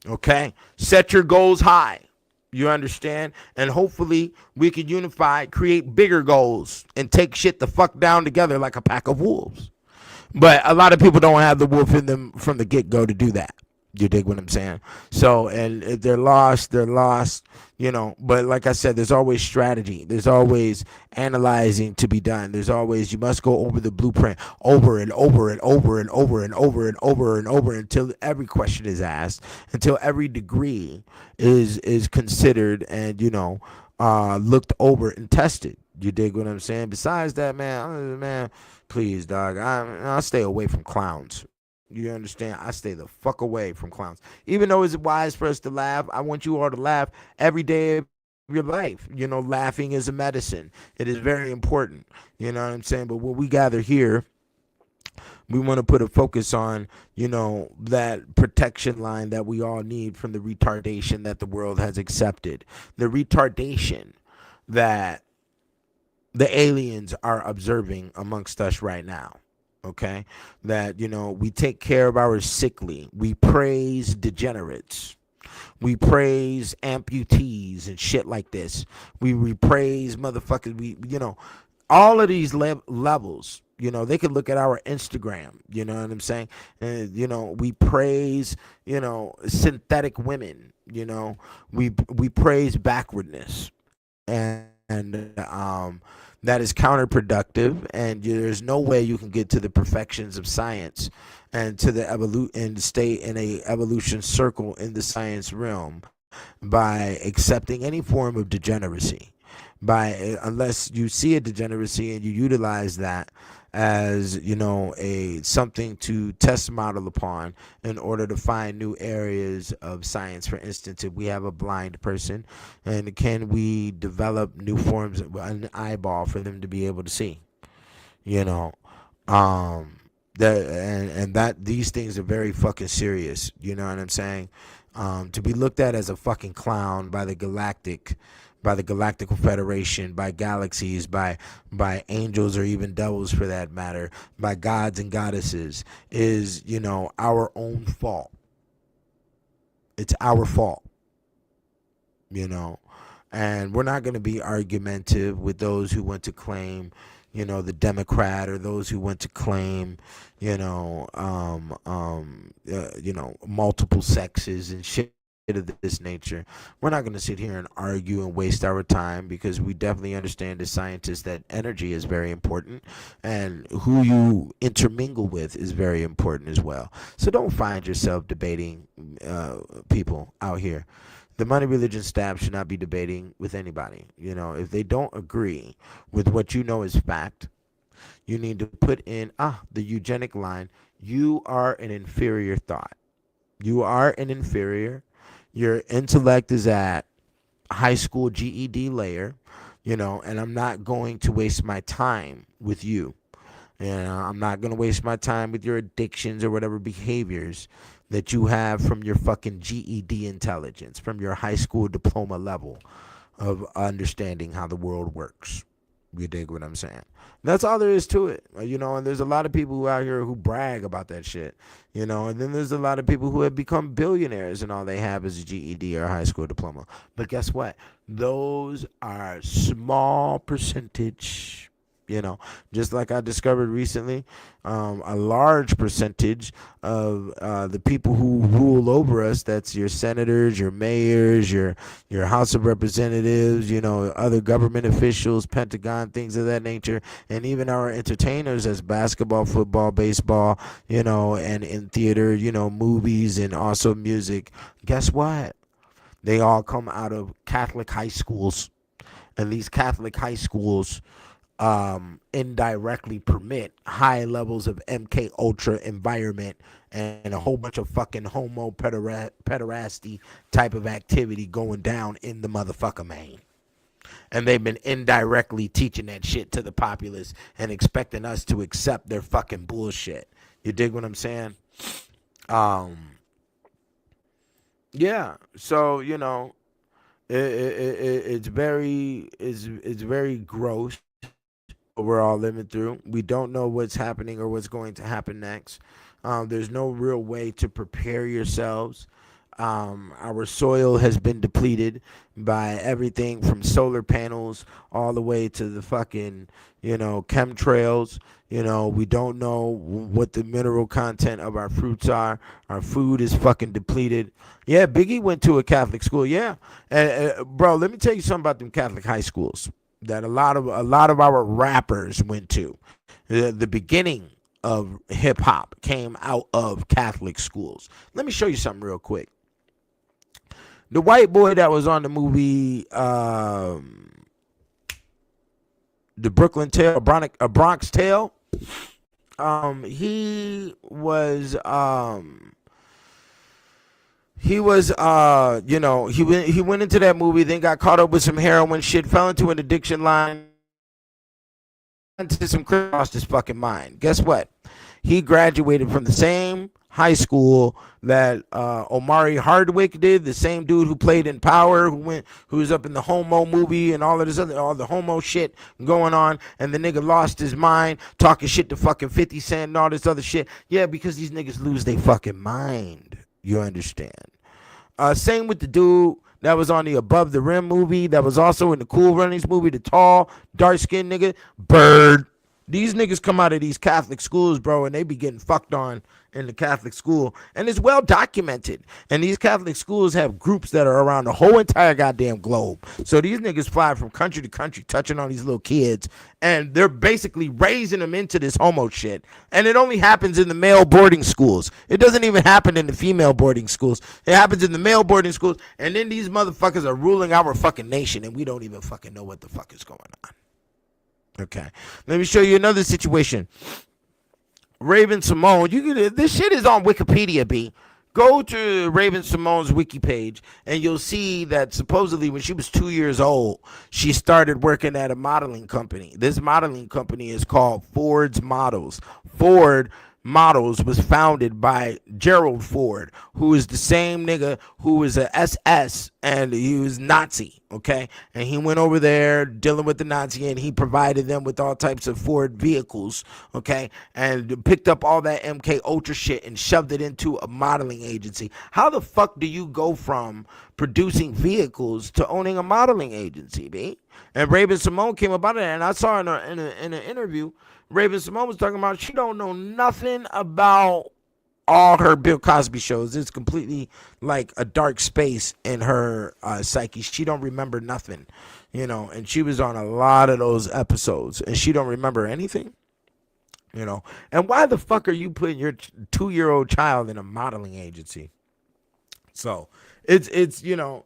okay? Set your goals high. You understand? And hopefully we can unify, create bigger goals, and take shit the fuck down together like a pack of wolves. But a lot of people don't have the wolf in them from the get-go to do that. You dig what I'm saying? So, and if they're lost, you know. But like I said, there's always strategy. There's always analyzing to be done. There's always, you must go over the blueprint over and over and over and over and over and over and over until every question is asked, until every degree is considered and, you know, looked over and tested. You dig what I'm saying? Besides that, man, please, dog, I stay away from clowns. You understand? I stay the fuck away from clowns. Even though it's wise for us to laugh, I want you all to laugh every day of your life. You know, laughing is a medicine. It is very important. You know what I'm saying? But when we gather here, we want to put a focus on, you know, that protection line that we all need from the retardation that the world has accepted. The retardation that the aliens are observing amongst us right now. Okay, that, you know, we take care of our sickly. We praise degenerates. We praise amputees and shit like this. We praise motherfuckers. We, you know, all of these levels. You know, they could look at our Instagram. You know what I'm saying? And, you know, we praise, you know, synthetic women. You know, we praise backwardness, and that is counterproductive, and there's no way you can get to the perfections of science and to the and stay in a evolution circle in the science realm by accepting any form of degeneracy. Unless you see a degeneracy and you utilize that as, you know, something to test model upon in order to find new areas of science. For instance, if we have a blind person, and can we develop new forms of an eyeball for them to be able to see? You know, that these things are very fucking serious. You know what I'm saying? To be looked at as a fucking clown by the Galactical Federation, by galaxies, by angels or even devils for that matter, by gods and goddesses, is, our own fault. It's our fault, and we're not going to be argumentative with those who want to claim, the Democrat, or those who want to claim, multiple sexes and shit of this nature. We're not going to sit here and argue and waste our time, because we definitely understand as scientists that energy is very important, and who you intermingle with is very important as well. So don't find yourself debating people out here. The money religion staff should not be debating with anybody. If they don't agree with what you know is fact, you need to put in the eugenic line. You are an inferior thought. You are an inferior. Your intellect is at high school GED layer, and I'm not going to waste my time with you. I'm not going to waste my time with your addictions or whatever behaviors that you have from your fucking GED intelligence, from your high school diploma level of understanding how the world works. You dig what I'm saying? That's all there is to it. And there's a lot of people who out here who brag about that shit, and then there's a lot of people who have become billionaires and all they have is a GED or a high school diploma. But guess what? Those are small percentage. Just like I discovered recently, a large percentage of the people who rule over us, that's your senators, your mayors, your House of Representatives, other government officials, Pentagon, things of that nature, and even our entertainers as basketball, football, baseball, and in theater, movies and also music. Guess what? They all come out of Catholic high schools, and these Catholic high schools indirectly permit high levels of MK Ultra environment and a whole bunch of fucking homo pederasty type of activity going down in the motherfucker, man. And they've been indirectly teaching that shit to the populace and expecting us to accept their fucking bullshit. You dig what I'm saying? Yeah. So, it's very gross what we're all living through. We don't know what's happening or what's going to happen next. There's no real way to prepare yourselves. Our soil has been depleted by everything from solar panels all the way to the fucking, chemtrails. We don't know what the mineral content of our fruits are. Our food is fucking depleted. Yeah, Biggie went to a Catholic school. Yeah. Bro, let me tell you something about them Catholic high schools that a lot of our rappers went to. The beginning of hip hop came out of Catholic schools. Let me show you something real quick. The white boy that was on the movie, The Brooklyn Tale, A Bronx Tale, he was he went into that movie, then got caught up with some heroin shit, fell into an addiction line, into some crap, lost his fucking mind. Guess what? He graduated from the same high school that Omari Hardwick did, the same dude who played in Power, who was up in the homo movie and all of this other, all the homo shit going on, and the nigga lost his mind, talking shit to fucking 50 Cent and all this other shit. Yeah, because these niggas lose their fucking mind. You understand? Same with the dude that was on the Above the Rim movie, that was also in the Cool Runnings movie, the tall, dark-skinned nigga, Bird. These niggas come out of these Catholic schools, bro, and they be getting fucked on in the Catholic school. And it's well documented. And these Catholic schools have groups that are around the whole entire goddamn globe. So these niggas fly from country to country, touching on these little kids. And they're basically raising them into this homo shit. And it only happens in the male boarding schools. It doesn't even happen in the female boarding schools. It happens in the male boarding schools. And then these motherfuckers are ruling our fucking nation. And we don't even fucking know what the fuck is going on. Okay, let me show you another situation. Raven Simone, this shit is on Wikipedia, B. Go to Raven Simone's wiki page, and you'll see that supposedly when she was 2 years old, she started working at a modeling company. This modeling company is called Ford's Models. Ford Models was founded by Gerald Ford, who is the same nigga who was a SS and he was Nazi, okay? And he went over there dealing with the Nazi and he provided them with all types of Ford vehicles, okay? And picked up all that MK Ultra shit and shoved it into a modeling agency. How the fuck do you go from producing vehicles to owning a modeling agency, B? And Raven Simone came about it, and I saw in an interview, Raven Simone was talking about she don't know nothing about all her Bill Cosby shows. It's completely like a dark space in her psyche. She don't remember nothing, you know, and she was on a lot of those episodes, and she don't remember anything, you know. And why the fuck are you putting your 2-year-old child in a modeling agency? So it's you know,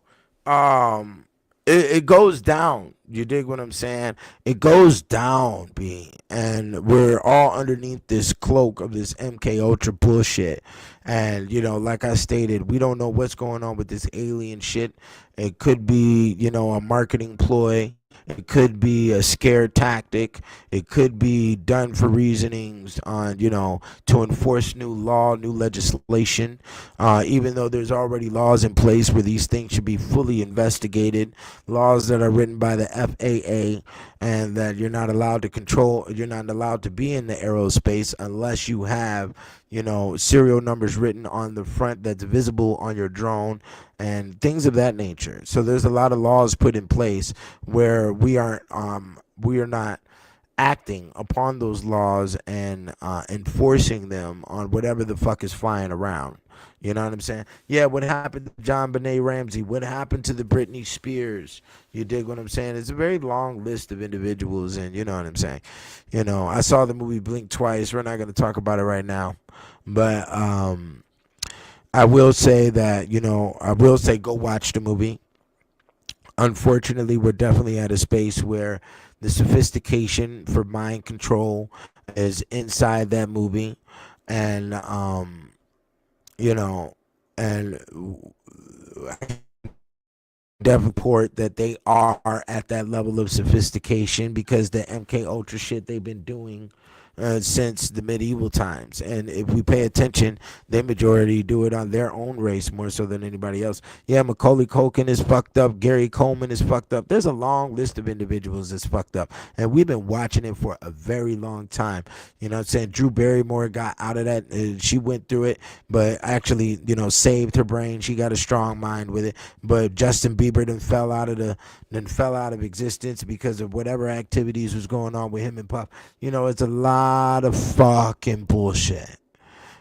it goes down. You dig what I'm saying? It goes down, B. And we're all underneath this cloak of this MK Ultra bullshit. And, you know, like I stated, we don't know what's going on with this alien shit. It could be, you know, a marketing ploy. It could be a scare tactic. It could be done for reasonings on, you know, to enforce new law, new legislation, even though there's already laws in place where these things should be fully investigated, laws that are written by the FAA, and that you're not allowed to control, you're not allowed to be in the aerospace unless you have, you know, serial numbers written on the front that's visible on your drone and things of that nature. So there's a lot of laws put in place where we are not acting upon those laws and enforcing them on whatever the fuck is flying around. You know what I'm saying? Yeah, what happened to John Benet Ramsey? What happened to the Britney Spears? You dig what I'm saying? It's a very long list of individuals, and you know what I'm saying? You know, I saw the movie Blink Twice. We're not going to talk about it right now. But I will say that, you know, I will say go watch the movie. Unfortunately, we're definitely at a space where the sophistication for mind control is inside that movie. And, you know, and Davenport that they are at that level of sophistication because the MK Ultra shit they've been doing since the medieval times. And if we pay attention, the majority do it on their own race more so than anybody else. Yeah, Macaulay Culkin is fucked up. Gary Coleman is fucked up. There's a long list of individuals that's fucked up. And we've been watching it for a very long time. You know what I'm saying? Drew Barrymore got out of that. She went through it, but actually, you know, saved her brain. She got a strong mind with it. But Justin Bieber then fell out of existence because of whatever activities was going on with him and Puff. You know, it's a lot of fucking bullshit.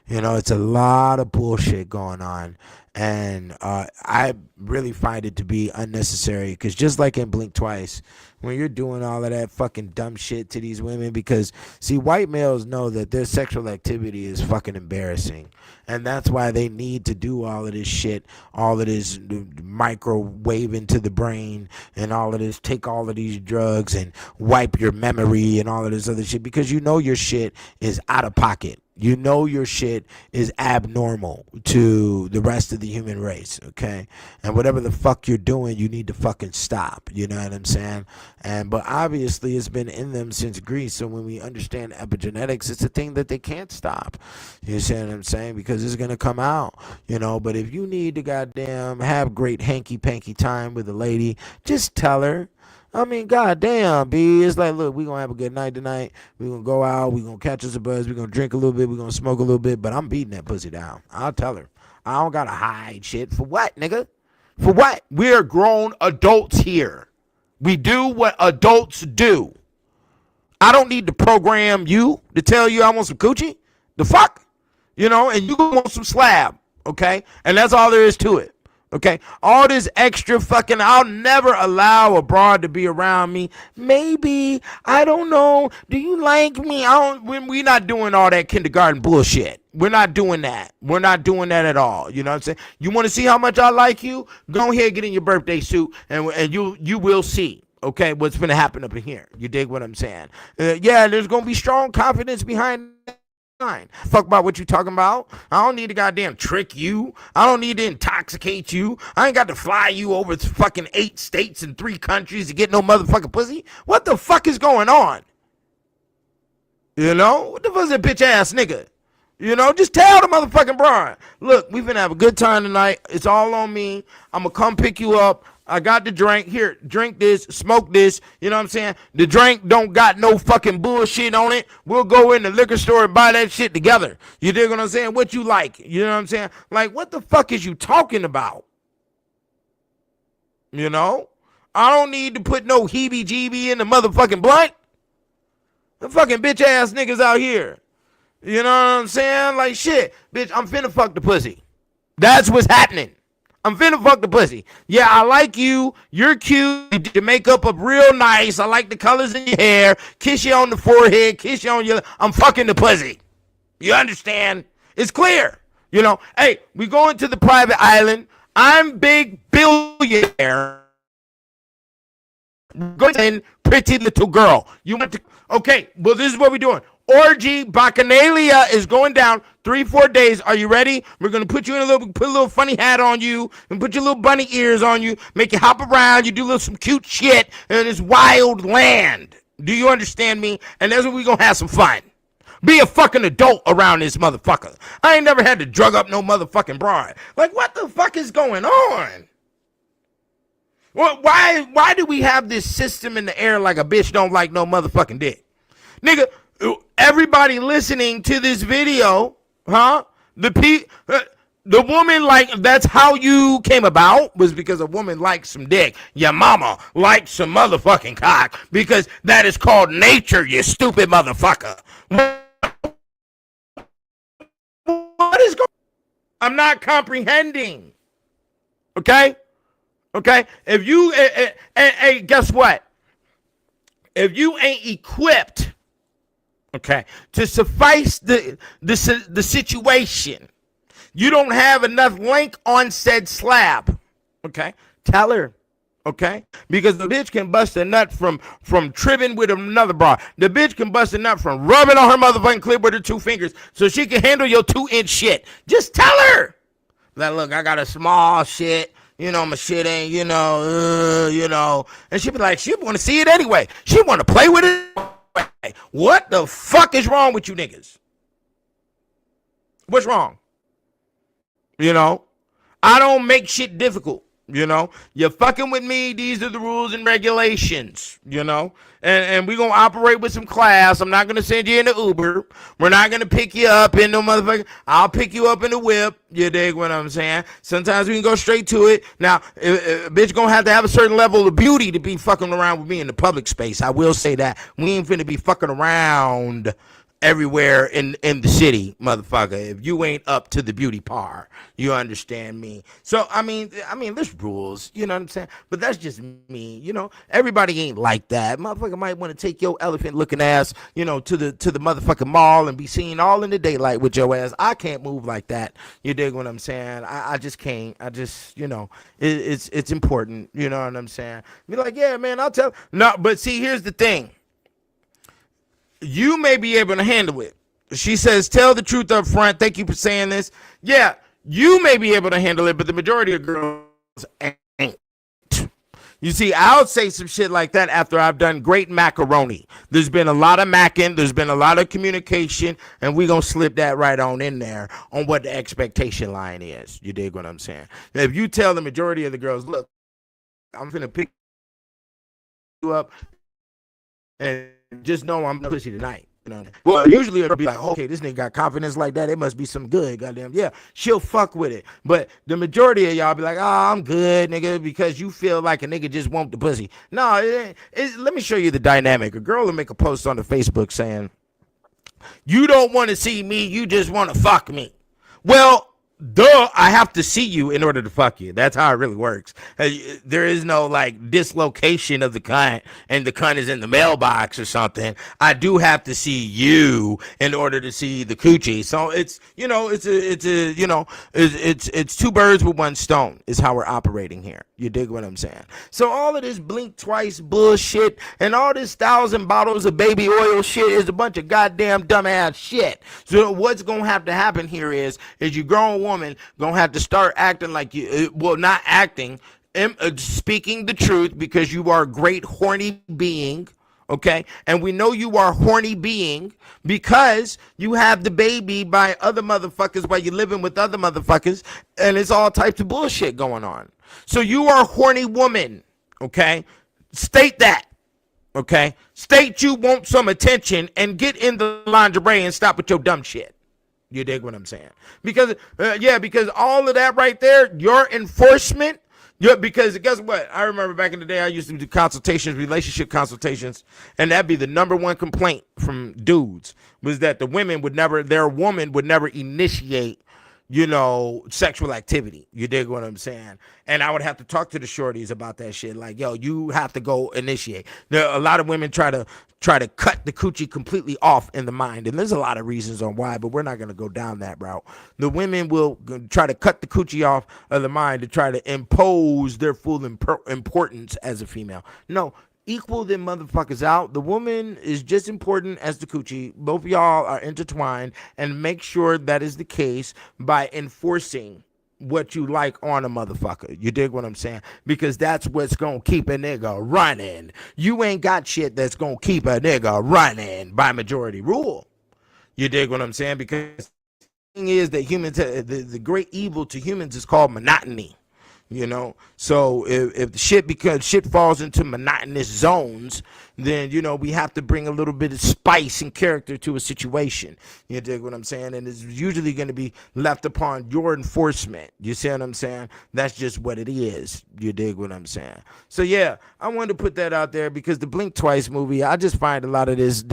You know, it's a lot of bullshit going on. And I really find it to be unnecessary because just like in Blink Twice, when you're doing all of that fucking dumb shit to these women, because, see, white males know that their sexual activity is fucking embarrassing. And that's why they need to do all of this shit, all of this microwave into the brain and all of this, take all of these drugs and wipe your memory and all of this other shit because you know your shit is out of pocket. You know your shit is abnormal to the rest of the human race, okay? And whatever the fuck you're doing, you need to fucking stop. You know what I'm saying? But obviously it's been in them since Greece. So when we understand epigenetics, it's a thing that they can't stop. You see what I'm saying? Because it's gonna come out, you know. But if you need to goddamn have great hanky panky time with a lady, just tell her. I mean, goddamn, B. It's like, look, we gonna have a good night tonight. We gonna go out. We gonna catch us a buzz. We gonna drink a little bit. We gonna smoke a little bit. But I'm beating that pussy down. I'll tell her. I don't gotta hide shit. For what, nigga? For what? We're grown adults here. We do what adults do. I don't need to program you to tell you I want some coochie. The fuck? You know, and you want some slab. Okay? And that's all there is to it. Okay, all this extra fucking, I'll never allow a broad to be around me. Maybe, I don't know. Do you like me? We're not doing all that kindergarten bullshit. We're not doing that. We're not doing that at all. You know what I'm saying? You want to see how much I like you? Go ahead, get in your birthday suit, and you will see. Okay, what's going to happen up in here? You dig what I'm saying? Yeah, there's going to be strong confidence behind fine. Fuck about what you talking about. I don't need to goddamn trick you. I don't need to intoxicate you. I ain't got to fly you over to fucking 8 states and 3 countries to get no motherfucking pussy. What the fuck is going on? You know? What the fuck is that bitch ass nigga? You know, just tell the motherfucking Brian, look, we finna have a good time tonight. It's all on me. I'm gonna come pick you up. I got the drink. Here, drink this, smoke this. You know what I'm saying? The drink don't got no fucking bullshit on it. We'll go in the liquor store and buy that shit together. You dig what I'm saying? What you like? You know what I'm saying? Like, what the fuck is you talking about? You know? I don't need to put no heebie-jeebie in the motherfucking blunt. The fucking bitch ass niggas out here. You know what I'm saying? Like, shit, bitch, I'm finna fuck the pussy. That's what's happening. I'm finna fuck the pussy. Yeah, I like you. You're cute. You did your makeup up real nice. I like the colors in your hair. Kiss you on the forehead. Kiss you on your... I'm fucking the pussy. You understand? It's clear. You know, hey, we going to the private island. I'm big billionaire. Good, pretty little girl. You want to... Okay, well, this is what we're doing. Orgy Bacchanalia is going down 3-4 days. Are you ready? We're gonna put you in put a little funny hat on you, and put your little bunny ears on you, make you hop around, you do some cute shit in this wild land. Do you understand me? And that's when we gonna have some fun. Be a fucking adult around this motherfucker. I ain't never had to drug up no motherfucking bride. Like, what the fuck is going on? Well, why do we have this system in the air like a bitch don't like no motherfucking dick? Nigga, everybody listening to this video, huh? The woman, like, that's how you came about, was because a woman liked some dick. Your mama liked some motherfucking cock, because that is called nature, you stupid motherfucker. What is going on? I'm not comprehending. Okay? Okay? If you, hey, guess what? If you ain't equipped, okay, to suffice the situation, you don't have enough link on said slab, okay, tell her, okay, because the bitch can bust a nut from tripping with another bra. The bitch can bust a nut from rubbing on her motherfucking clip with her 2 fingers so she can handle your 2-inch shit. Just tell her that, look, I got a small shit. You know, my shit ain't, you know. And she be like, she want to see it anyway. She want to play with it. What the fuck is wrong with you niggas? What's wrong? You know, I don't make shit difficult. You know, you're fucking with me. These are the rules and regulations, you know, and we're going to operate with some class. I'm not going to send you in the Uber. We're not going to pick you up in no motherfucker. I'll pick you up in the whip. You dig what I'm saying? Sometimes we can go straight to it. Now, a bitch going to have a certain level of beauty to be fucking around with me in the public space. I will say that. We ain't finna be fucking around everywhere in the city, motherfucker, if you ain't up to the beauty par. You understand me? So I mean there's rules, you know what I'm saying? But that's just me, you know. Everybody ain't like that. Motherfucker might want to take your elephant looking ass, you know, to the motherfucking mall and be seen all in the daylight with your ass. I can't move like that. You dig what I'm saying? I just can't. I just, you know, it's important, you know what I'm saying? Be like, yeah, man, I'll tell. No, but see, here's the thing. You may be able to handle it. She says, tell the truth up front. Thank you for saying this. Yeah, you may be able to handle it, but the majority of girls ain't. You see, I'll say some shit like that after I've done great macaroni. There's been a lot of macking. There's been a lot of communication, and we're going to slip that right on in there on what the expectation line is. You dig what I'm saying? If you tell the majority of the girls, look, I'm going to pick you up and just know I'm pussy tonight. You know? Well, usually it'll be like, okay, this nigga got confidence like that. It must be some good, goddamn. Yeah, she'll fuck with it. But the majority of y'all be like, oh, I'm good, nigga, because you feel like a nigga just want the pussy. No, let me show you the dynamic. A girl will make a post on the Facebook saying, you don't want to see me, you just want to fuck me. Well, duh, I have to see you in order to fuck you. That's how it really works. There is no like dislocation of the cunt and the cunt is in the mailbox or something. I do have to see you in order to see the coochie. So it's, you know, it's two birds with one stone is how we're operating here. You dig what I'm saying? So all of this blink twice bullshit and all this 1,000 bottles of baby oil shit is a bunch of goddamn dumbass shit. So what's going to have to happen here is you grown woman gonna have to start acting like you, well, not acting, speaking the truth, because you are a great horny being, Okay, and we know you are a horny being because you have the baby by other motherfuckers while you're living with other motherfuckers, and it's all types of bullshit going on. So you are a horny woman. Okay, state that. Okay, state you want some attention and get in the lingerie and stop with your dumb shit. You dig what I'm saying? Because because all of that right there, your enforcement. Yeah, because guess what? I remember back in the day, I used to do consultations, relationship consultations, and that'd be the number one complaint from dudes was that their woman would never initiate, sexual activity. You dig what I'm saying? And I would have to talk to the shorties about that shit. Like, yo, you have to go initiate. A lot of women try to cut the coochie completely off in the mind. And there's a lot of reasons on why, but we're not going to go down that route. The women will try to cut the coochie off of the mind to try to impose their full importance as a female. No, equal them motherfuckers out. The woman is just important as the coochie. Both of y'all are intertwined, and make sure that is the case by enforcing what you like on a motherfucker. You dig what I'm saying? Because that's what's gonna keep a nigga running. You ain't got shit that's gonna keep a nigga running by majority rule. You dig what I'm saying? Because the thing is that humans, the great evil to humans is called monotony. So if shit falls into monotonous zones, then we have to bring a little bit of spice and character to a situation. You dig what I'm saying? And it's usually going to be left upon your enforcement. You see what I'm saying? That's just what it is. You dig what I'm saying? So yeah, I wanted to put that out there because the Blink Twice movie, I just find a lot of this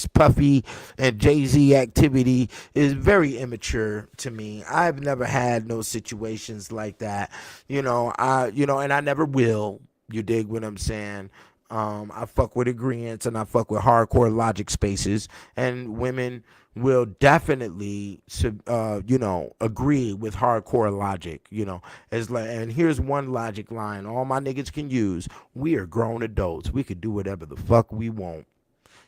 Puffy and Jay-Z activity is very immature to me. I've never had no situations like that. And I never will. You dig what I'm saying? I fuck with agreeance and I fuck with hardcore logic spaces, and women will definitely agree with hardcore logic. And here's one logic line all my niggas can use: we are grown adults, we could do whatever the fuck we want.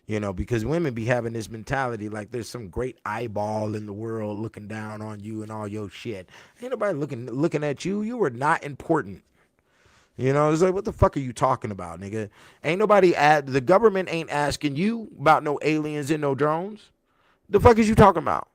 Because women be having this mentality like there's some great eyeball in the world looking down on you and all your shit. Ain't nobody looking at you. You are not important. It's like, what the fuck are you talking about, nigga? Ain't nobody the government ain't asking you about no aliens and no drones. The fuck is you talking about?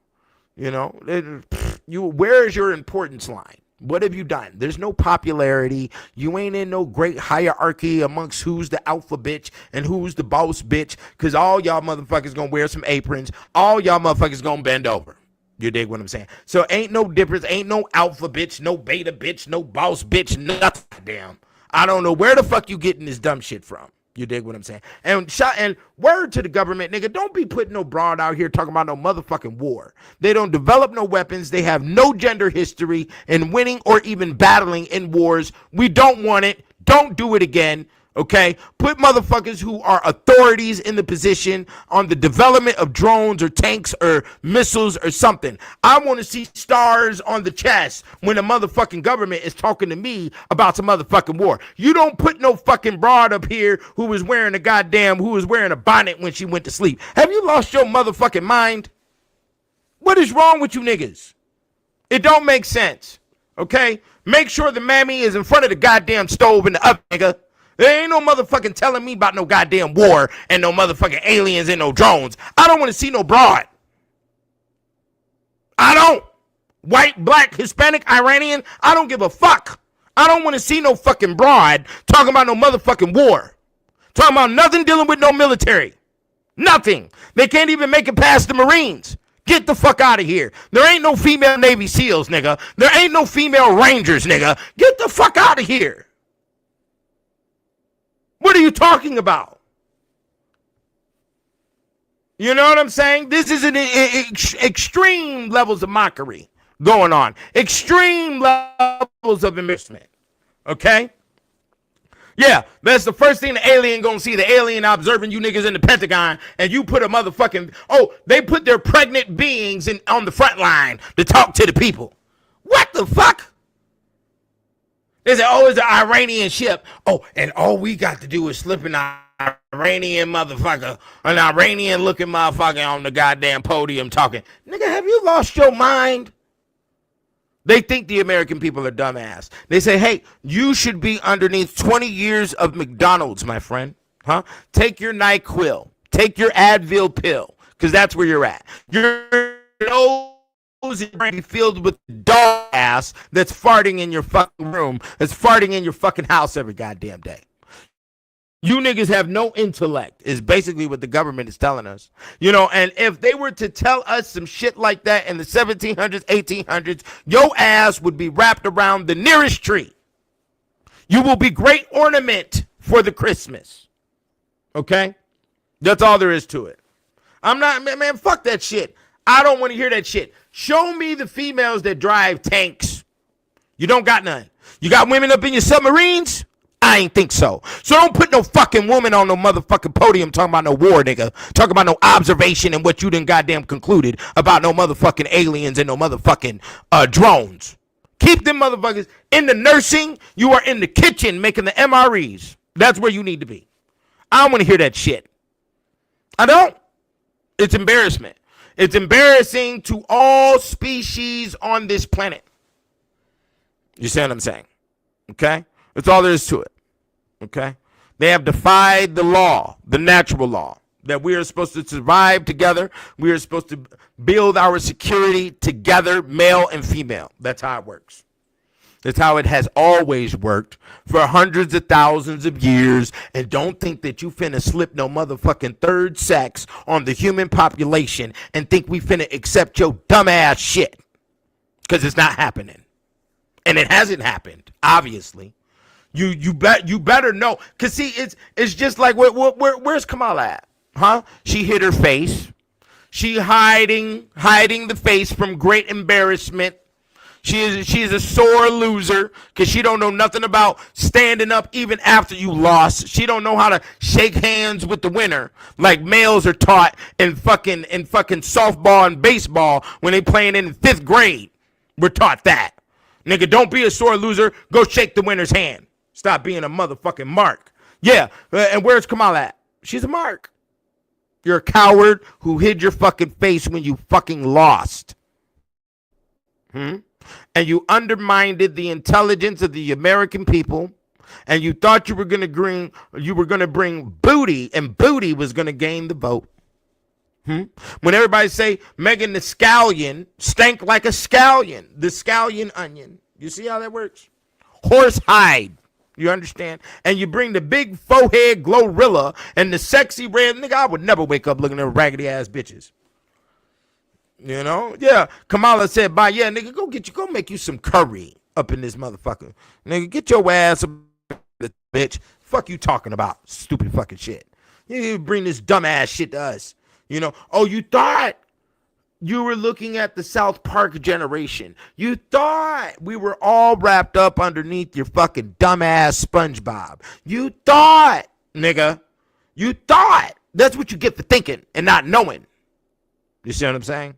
Where is your importance line? What have you done? There's no popularity. You ain't in no great hierarchy amongst who's the alpha bitch and who's the boss bitch, because all y'all motherfuckers gonna wear some aprons. All y'all motherfuckers gonna bend over. You dig what I'm saying? So ain't no difference. Ain't no alpha bitch, no beta bitch, no boss bitch, nothing. Damn. I don't know where the fuck you getting this dumb shit from. You dig what I'm saying? And word to the government, nigga, don't be putting no broad out here talking about no motherfucking war. They don't develop no weapons. They have no gender history in winning or even battling in wars. We don't want it. Don't do it again. Okay, put motherfuckers who are authorities in the position on the development of drones or tanks or missiles or something. I want to see stars on the chest when the motherfucking government is talking to me about some motherfucking war. You don't put no fucking broad up here who was wearing a bonnet when she went to sleep. Have you lost your motherfucking mind? What is wrong with you niggas? It don't make sense. Okay, make sure the mammy is in front of the goddamn stove in the oven, nigga. There ain't no motherfucking telling me about no goddamn war and no motherfucking aliens and no drones. I don't want to see no broad. I don't. White, black, Hispanic, Iranian, I don't give a fuck. I don't want to see no fucking broad talking about no motherfucking war. Talking about nothing dealing with no military. Nothing. They can't even make it past the Marines. Get the fuck out of here. There ain't no female Navy SEALs, nigga. There ain't no female Rangers, nigga. Get the fuck out of here. What are you talking about? You know what I'm saying? This is an extreme levels of mockery going on. Extreme levels of embarrassment. Okay? Yeah, that's the first thing the alien gonna see. The alien observing you niggas in the Pentagon, and you put a motherfucking... Oh, they put their pregnant beings on the front line to talk to the people. What the fuck? They say, oh, it's an Iranian ship. Oh, and all we got to do is slip an Iranian motherfucker, an Iranian looking motherfucker on the goddamn podium talking. Nigga, have you lost your mind? They think the American people are dumbass. They say, hey, you should be underneath 20 years of McDonald's, my friend. Huh? Take your NyQuil. Take your Advil pill, because that's where you're at. Your nose is filled with dog ass that's farting in your fucking room, that's farting in your fucking house every goddamn day. You niggas have no intellect, is basically what the government is telling us. And if they were to tell us some shit like that in the 1700s, 1800s, your ass would be wrapped around the nearest tree. You will be great ornament for the Christmas. Okay? That's all there is to it. I'm not, man, fuck that shit. I don't want to hear that shit. Show me the females that drive tanks. You don't got none. You got women up in your submarines? I ain't think so. So don't put no fucking woman on no motherfucking podium talking about no war, nigga. Talking about no observation and what you done goddamn concluded about no motherfucking aliens and no motherfucking drones. Keep them motherfuckers in the nursing. You are in the kitchen making the MREs. That's where you need to be. I don't want to hear that shit. I don't. It's embarrassment. It's embarrassing to all species on this planet. You see what I'm saying? Okay? That's all there is to it. Okay? They have defied the law, the natural law, that we are supposed to survive together. We are supposed to build our security together, male and female. That's how it works. That's how it has always worked for hundreds of thousands of years. And don't think that you finna slip no motherfucking third sex on the human population and think we finna accept your dumbass shit. Because it's not happening. And it hasn't happened, obviously. You better know. Because see, it's just like, where's Kamala at? Huh? She hid her face. She hiding the face from great embarrassment. She's a sore loser because she don't know nothing about standing up even after you lost. She don't know how to shake hands with the winner like males are taught in fucking softball and baseball when they playing in 5th grade. We're taught that. Nigga, don't be a sore loser. Go shake the winner's hand. Stop being a motherfucking mark. Yeah, and where's Kamala at? She's a mark. You're a coward who hid your fucking face when you fucking lost. And you undermined the intelligence of the American people, and you thought you were gonna bring booty, and booty was gonna gain the vote. When everybody say Megan Thee Stallion stank like a scallion, the scallion onion. You see how that works? Horse hide. You understand? And you bring the big forehead Glorilla and the sexy red nigga. I would never wake up looking at raggedy ass bitches. You know? Yeah. Kamala said, bye. Yeah, nigga, go make you some curry up in this motherfucker. Nigga, get your ass up, bitch. Fuck you talking about? Stupid fucking shit. You bring this dumbass shit to us. You know? Oh, you thought you were looking at the South Park generation. You thought we were all wrapped up underneath your fucking dumbass SpongeBob. You thought, nigga. You thought. That's what you get for thinking and not knowing. You see what I'm saying?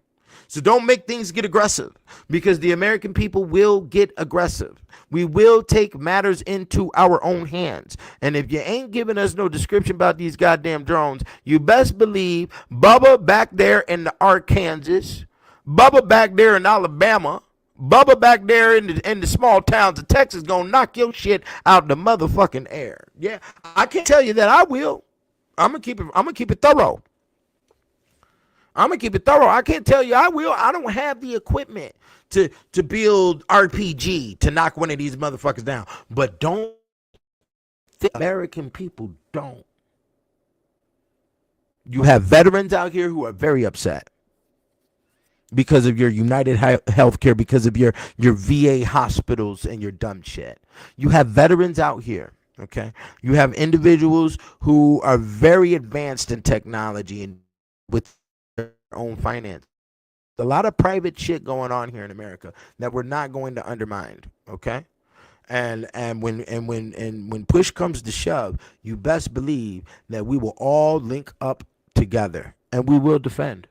So don't make things get aggressive, because the American people will get aggressive. We will take matters into our own hands. And if you ain't giving us no description about these goddamn drones, you best believe Bubba back there in the Arkansas, Bubba back there in Alabama, Bubba back there in the small towns of Texas gonna knock your shit out the motherfucking air. Yeah, I can't tell you that I will. I'm gonna keep it thorough. I can't tell you I will. I don't have the equipment to build RPG to knock one of these motherfuckers down. But don't think American people don't. You have veterans out here who are very upset because of your United Healthcare, because of your VA hospitals and your dumb shit. You have veterans out here, okay? You have individuals who are very advanced in technology and with their own finance. A lot of private shit going on here in America that we're not going to undermine, okay? And when push comes to shove, you best believe that we will all link up together and we will defend,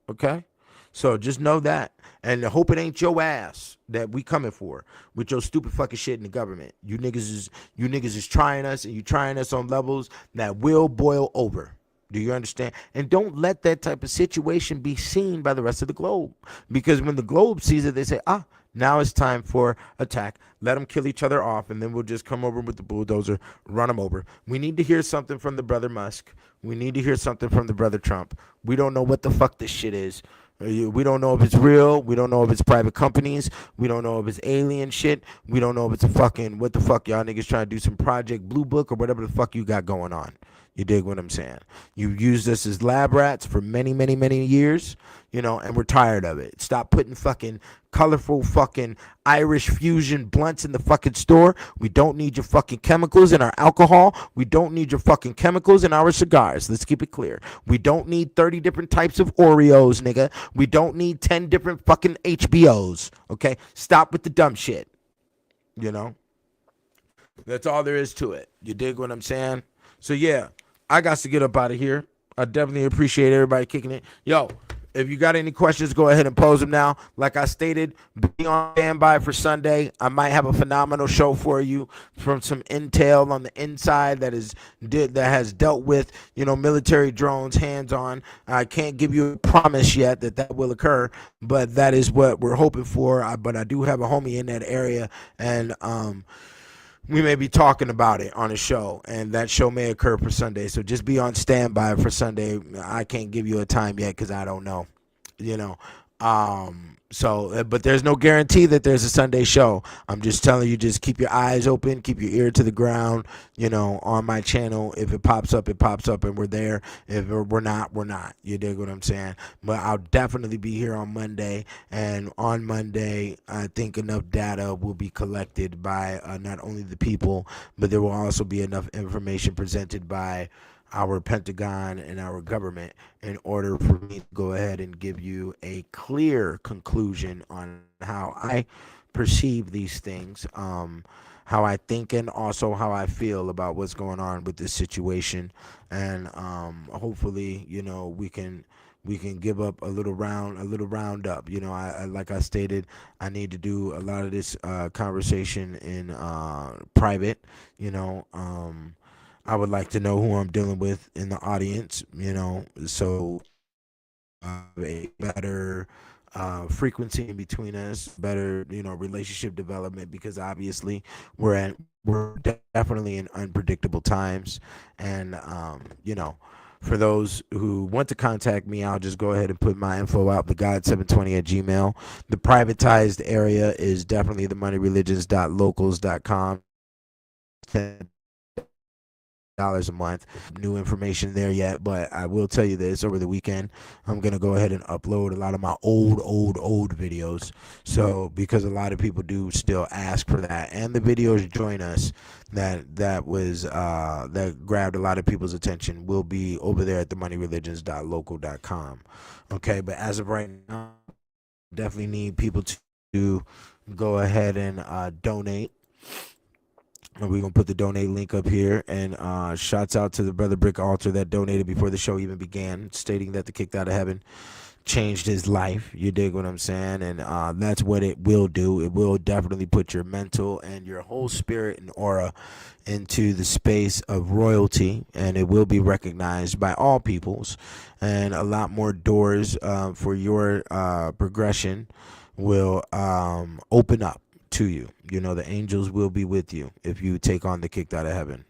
okay? So just know that, and hope it ain't your ass that we coming for with your stupid fucking shit in the government. You niggas is trying us, and you trying us on levels that will boil over. Do you understand? And don't let that type of situation be seen by the rest of the globe, because when the globe sees it, they say, Now it's time for attack. Let them kill each other off, and then we'll just come over with the bulldozer, run them over. We need to hear something from the brother Musk. We need to hear something from the brother Trump. We don't know what the fuck this shit is. We don't know if it's real. We don't know if it's private companies. We don't know if it's alien shit. We don't know if it's a fucking, what the fuck y'all niggas trying to do, some Project Blue Book or whatever the fuck you got going on. You dig what I'm saying? You used us as lab rats for many, many, many years, and we're tired of it. Stop putting fucking colorful fucking Irish fusion blunts in the fucking store. We don't need your fucking chemicals in our alcohol. We don't need your fucking chemicals in our cigars. Let's keep it clear. We don't need 30 different types of Oreos, nigga. We don't need 10 different fucking HBOs, okay? Stop with the dumb shit, That's all there is to it. You dig what I'm saying? So, yeah. I got to get up out of here. I definitely appreciate everybody kicking it. Yo, if you got any questions, go ahead and pose them now. Like I stated, be on standby for Sunday. I might have a phenomenal show for you from some intel on the inside that has dealt with, military drones hands-on. I can't give you a promise yet that will occur, but that is what we're hoping for. But I do have a homie in that area, and we may be talking about it on a show, and that show may occur for Sunday. So just be on standby for Sunday. I can't give you a time yet because I don't know, but there's no guarantee that there's a Sunday show. I'm just telling you, just keep your eyes open, keep your ear to the ground, on my channel. If it pops up, and we're there. If we're not, we're not. You dig what I'm saying? But I'll definitely be here on Monday, and on Monday, I think enough data will be collected by not only the people, but there will also be enough information presented by our Pentagon and our government in order for me to go ahead and give you a clear conclusion on how I perceive these things, how I think, and also how I feel about what's going on with this situation. And hopefully, we can give up a little roundup. I like I stated, I need to do a lot of this conversation in private. I would like to know who I'm dealing with in the audience, so a better frequency in between us, better, relationship development, because obviously we're definitely in unpredictable times. And, for those who want to contact me, I'll just go ahead and put my info out, thegod720@gmail. The privatized area is definitely themoneyreligions.locals.com. $10 a month. New information there yet, but I will tell you this: over the weekend, I'm gonna go ahead and upload a lot of my old videos. So because a lot of people do still ask for that, and the videos join us that grabbed a lot of people's attention will be over there at themoneyreligions.local.com. Okay, but as of right now, definitely need people to go ahead and donate. And we're going to put the donate link up here. And shouts out to the brother Brick Altar that donated before the show even began, stating that the Kicked Out of Heaven changed his life. You dig what I'm saying? And that's what it will do. It will definitely put your mental and your whole spirit and aura into the space of royalty, and it will be recognized by all peoples. And a lot more doors for your progression will open up to you. The angels will be with you if you take on the Kicked Out of Heaven.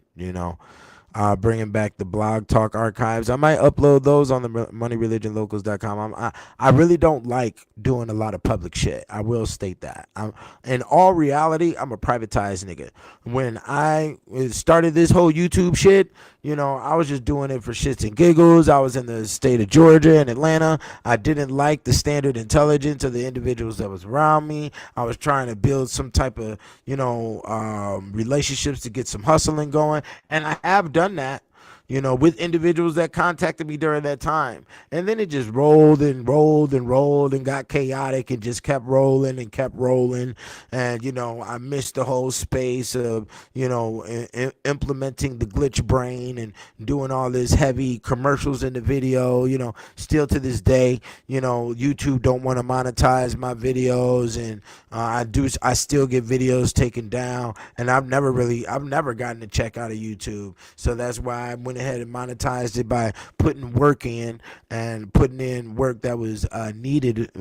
Bringing back the blog talk archives. I might upload those on the moneyreligionlocals.com. I really don't like doing a lot of public shit. I will state that. In all reality, I'm a privatized nigga. When I started this whole YouTube shit, I was just doing it for shits and giggles. I was in the state of Georgia and Atlanta. I didn't like the standard intelligence of the individuals that was around me. I was trying to build some type of, relationships to get some hustling going. And I have done that, with individuals that contacted me during that time. And then it just rolled and got chaotic and just kept rolling. And, I missed the whole space of, implementing the glitch brain and doing all this heavy commercials in the video. Still to this day, YouTube don't want to monetize my videos, and I still get videos taken down, and I've never gotten a check out of YouTube. So that's why I went ahead and monetized it by putting work in and putting in work that was needed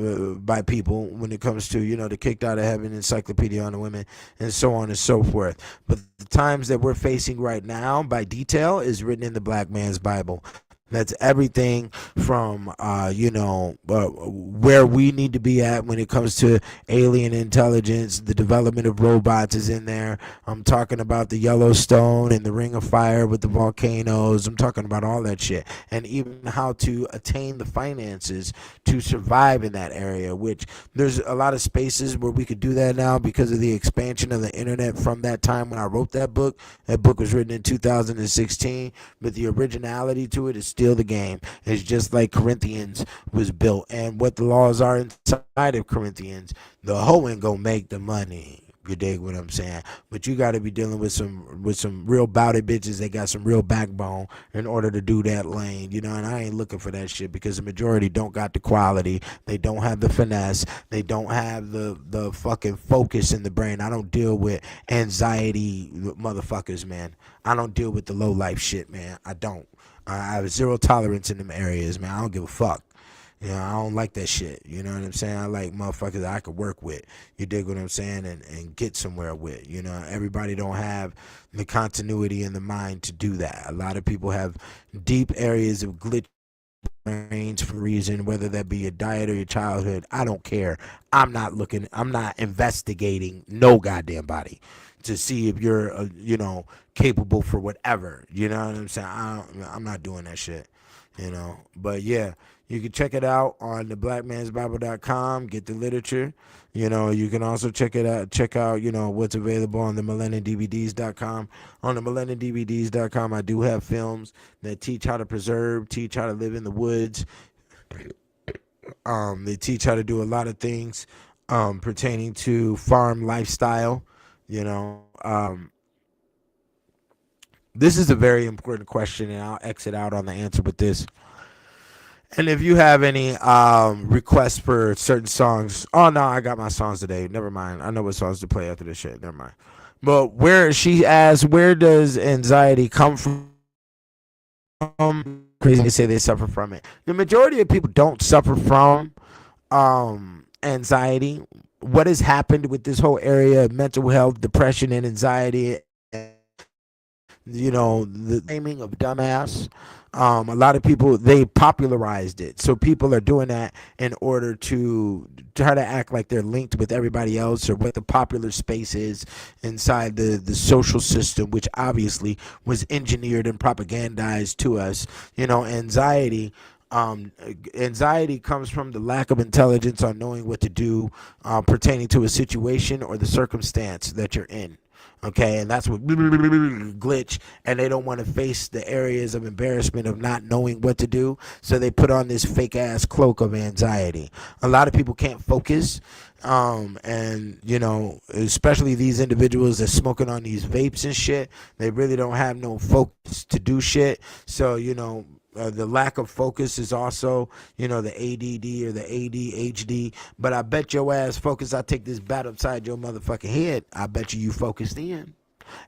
by people when it comes to, the kicked out of heaven encyclopedia on the women and so on and so forth. But the times that we're facing right now by detail is written in the black man's Bible. That's everything from, where we need to be at when it comes to alien intelligence. The development of robots is in there. I'm talking about the Yellowstone and the Ring of Fire with the volcanoes. I'm talking about all that shit. And even how to attain the finances to survive in that area, which there's a lot of spaces where we could do that now because of the expansion of the internet from that time when I wrote that book. That book was written in 2016, but the originality to it is still the game. It's just like Corinthians was built, and what the laws are inside of Corinthians. The hoe ain't gonna make the money. You dig what I'm saying? But you got to be dealing with some real bouty bitches. They got some real backbone in order to do that lane, And I ain't looking for that shit because the majority don't got the quality. They don't have the finesse. They don't have the fucking focus in the brain. I don't deal with anxiety motherfuckers, man. I don't deal with the low life shit, man. I don't. I have zero tolerance in them areas, man. I don't give a fuck. I don't like that shit. You know what I'm saying? I like motherfuckers that I could work with. You dig what I'm saying? And get somewhere with. Everybody don't have the continuity in the mind to do that. A lot of people have deep areas of glitch brains for a reason, whether that be your diet or your childhood. I don't care. I'm not investigating no goddamn body to see if you're, capable for whatever. You know what I'm saying? I'm not doing that shit. But yeah, you can check it out on theblackmansbible.com. Get the literature. You can also check out, what's available on the millenniumdvds.com. On the millenniumdvds.com, I do have films that teach how to preserve, teach how to live in the woods. They teach how to do a lot of things pertaining to farm lifestyle. This is a very important question, and I'll exit out on the answer with this. And if you have any requests for certain songs, oh no, I got my songs today. Never mind. I know what songs to play after this shit. Never mind. But she asks, where does anxiety come from? Crazy to say they suffer from it. The majority of people don't suffer from anxiety. What has happened with this whole area of mental health, depression, and anxiety? The naming of dumbass. A lot of people, they popularized it. So people are doing that in order to try to act like they're linked with everybody else or what the popular space is inside the social system, which obviously was engineered and propagandized to us. Anxiety. Anxiety comes from the lack of intelligence on knowing what to do pertaining to a situation or the circumstance that you're in. Okay, and that's what glitch, and they don't want to face the areas of embarrassment of not knowing what to do, so they put on this fake ass cloak of anxiety. A lot of people can't focus, and especially these individuals that's smoking on these vapes and shit, they really don't have no focus to do shit. So the lack of focus is also, the ADD or the ADHD. But I bet your ass focus. I take this bat upside your motherfucking head. I bet you focused in.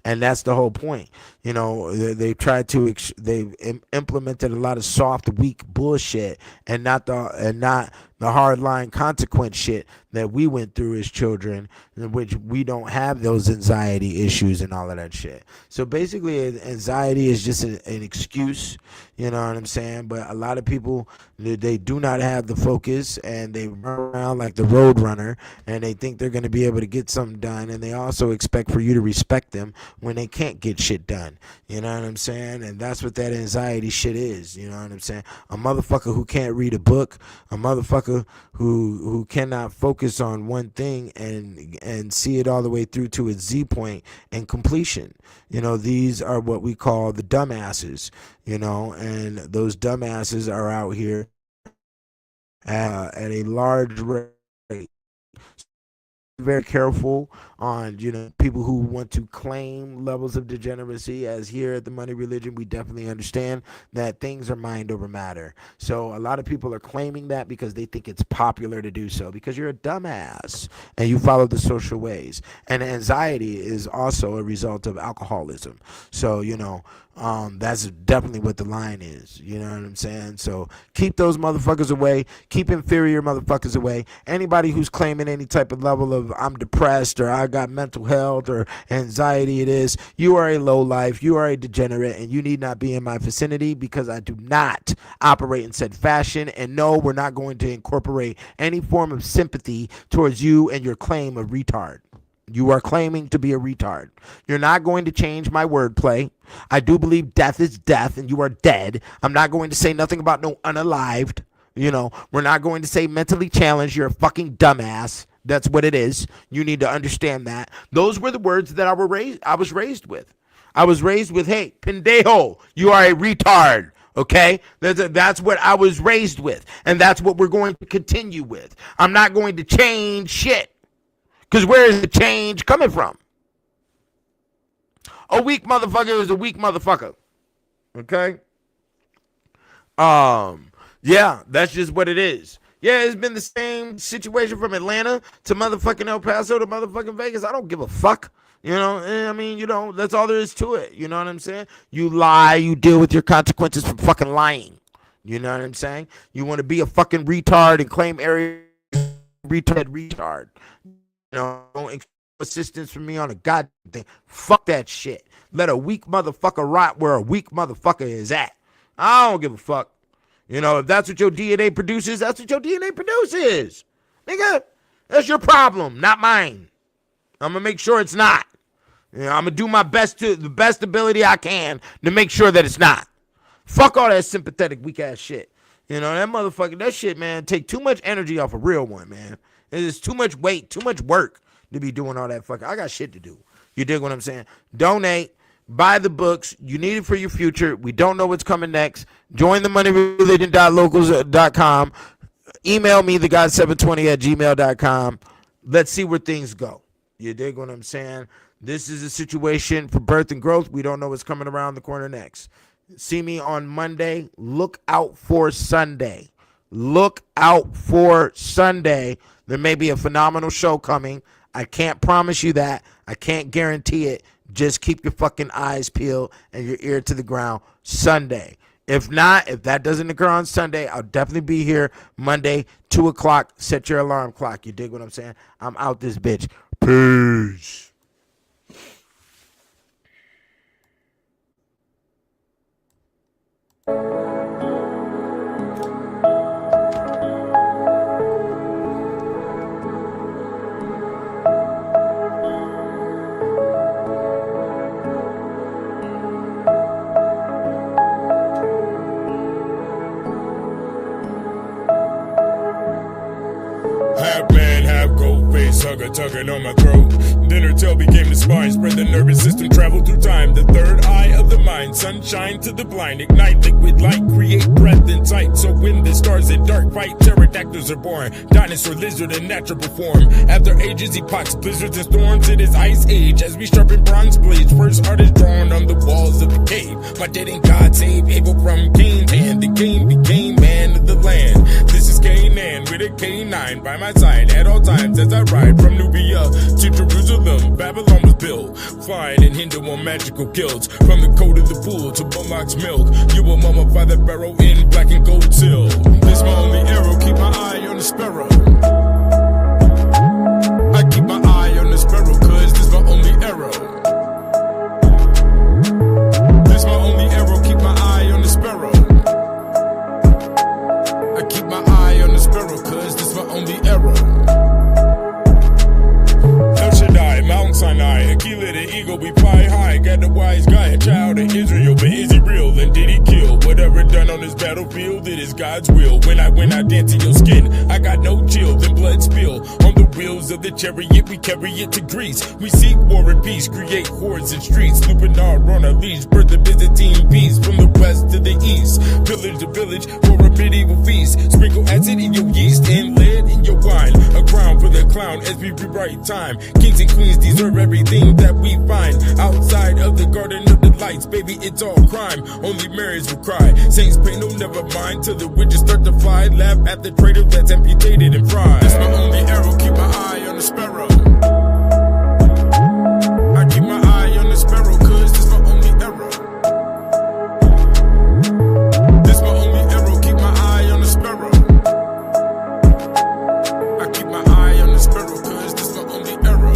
And that's the whole point. They tried to they've implemented a lot of soft, weak bullshit, and not the hardline consequence shit that we went through as children, in which we don't have those anxiety issues and all of that shit. So basically, anxiety is just an excuse. You know what I'm saying? But a lot of people, they do not have the focus, and they run around like the road runner, and they think they're going to be able to get something done, and they also expect for you to respect them when they can't get shit done. You know what I'm saying? And that's what that anxiety shit is. You know what I'm saying? A motherfucker who can't read a book, a motherfucker who cannot focus on one thing and see it all the way through to its Z point and completion. These are what we call the dumbasses, and those dumbasses are out here at a large rate. Very careful on, people who want to claim levels of degeneracy. As here at the Money Religion, we definitely understand that things are mind over matter. So a lot of people are claiming that because they think it's popular to do so, because you're a dumbass and you follow the social ways. And anxiety is also a result of alcoholism. So, that's definitely what the line is. You know what I'm saying? So keep those motherfuckers away. Keep inferior motherfuckers away. Anybody who's claiming any type of level of I'm depressed or I got mental health or anxiety, you are a lowlife. You are a degenerate, and you need not be in my vicinity, because I do not operate in said fashion. And no, we're not going to incorporate any form of sympathy towards you and your claim of retard. You are claiming to be a retard. You're not going to change my wordplay. I do believe death is death and you are dead. I'm not going to say nothing about no unalived. We're not going to say mentally challenged. You're a fucking dumbass. That's what it is. You need to understand that. Those were the words that I was raised with. I was raised with, hey, pendejo, you are a retard. Okay? That's what I was raised with. And that's what we're going to continue with. I'm not going to change shit. Because where is the change coming from? A weak motherfucker is a weak motherfucker. Okay? Yeah, that's just what it is. Yeah, it's been the same situation from Atlanta to motherfucking El Paso to motherfucking Vegas. I don't give a fuck. That's all there is to it. You know what I'm saying? You lie, you deal with your consequences for fucking lying. You know what I'm saying? You want to be a fucking retard and claim area retard. Don't expect assistance from me on a goddamn thing. Fuck that shit. Let a weak motherfucker rot where a weak motherfucker is at. I don't give a fuck. If that's what your DNA produces, that's what your DNA produces. Nigga, that's your problem, not mine. I'm going to make sure it's not. I'm going to do my best to the best ability I can to make sure that it's not. Fuck all that sympathetic weak ass shit. That motherfucker, that shit, man, take too much energy off a real one, man. It is too much weight, too much work to be doing all that fucking. I got shit to do. You dig what I'm saying? Donate. Buy the books. You need it for your future. We don't know what's coming next. Join the moneyreligion.locals.com. Email me, thegod720@gmail.com. Let's see where things go. You dig what I'm saying? This is a situation for birth and growth. We don't know what's coming around the corner next. See me on Monday. Look out for Sunday. Look out for Sunday. There may be a phenomenal show coming. I can't promise you that. I can't guarantee it. Just keep your fucking eyes peeled and your ear to the ground Sunday. If not, if that doesn't occur on Sunday, I'll definitely be here Monday, 2 o'clock. Set your alarm clock. You dig what I'm saying? I'm out this bitch. Peace. Half man, half gold face, hugger tugging on my throat. Dinner tail became the spine, spread the nervous system, travel through time. The third eye of the mind, sunshine to the blind, ignite liquid light, create breath in sight. So when the stars in dark fight, pterodactyls are born, dinosaur, lizard, in natural form. After ages, epochs, blizzards and storms, it is ice age. As we sharpen bronze blades, first art is drawn on the walls of the cave. My dead ain't God save Abel from Cain's hand. The Cain became man of the land. This is Canaan with a K9 by my side at all times as I ride from Nubia to Jerusalem. Babylon was built, flying in Hindu on magical guilds. From the coat of the pool to Bullock's milk, you will mummify the barrel in black and gold seal. This my only arrow, keep my eye on the sparrow. I keep my eye on the sparrow, cause this my only arrow. This my only arrow, keep my eye on the sparrow. I keep my eye on the sparrow, cause this my only arrow. El Shaddai, Mount Sinai, Aquila the eagle, we fly high. Got the wise guy, a child of Israel, but is he real? And did he kill? Whatever done on this battlefield, it is God's will. When I dance in your skin, I got no chill, then blood spill. On the wheels of the chariot, we carry it to Greece. We seek war and peace, create hordes and streets. Lupinar on a leash, birth the Byzantine peace. From the west to the east, village to village, for a medieval feast. Sprinkle acid in your yeast and lead in your rewind. A crown for the clown as we rewrite time. Kings and queens deserve everything that we find. Outside of the garden of the lights, baby, it's all crime. Only Marys will cry. Saints pay no never mind till the witches start to fly. Laugh at the traitor that's amputated and fried. That's my only arrow, keep my eye on the sparrow. I keep my eye on the sparrow, cause this my only arrow. This my only arrow, keep my eye on the sparrow. I keep my eye on the sparrow, cause this my only arrow.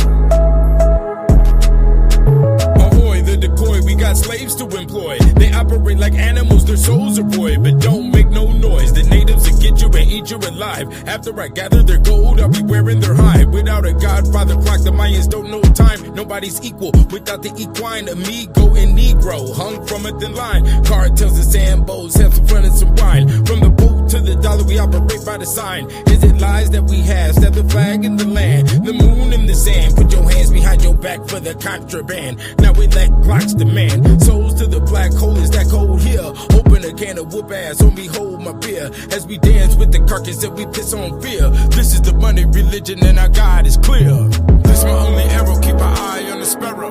Ahoy, the decoy, we got slaves to employ. They operate like animals, their souls are void, but don't make no noise. The natives will get you and eat you alive. After I gather their gold, I'll be wearing their hide. Without a godfather clock, the Mayans don't know time. Nobody's equal without the equine, amigo and negro, hung from a thin line. Cartels and Sambos have some fun and some wine. From the boat to the dollar, we operate by the sign. Is it lies that we have? Stab the flag in the land, the moon in the sand. Put your hands behind your back for the contraband. Now we let clocks demand. Souls to the black hole, is that cold here? Open a can of whoop ass, homie, hold my beer. As we dance with the carcass and we piss on fear. This is the money religion and our God is clear. This my only arrow, keep my eye on the sparrow.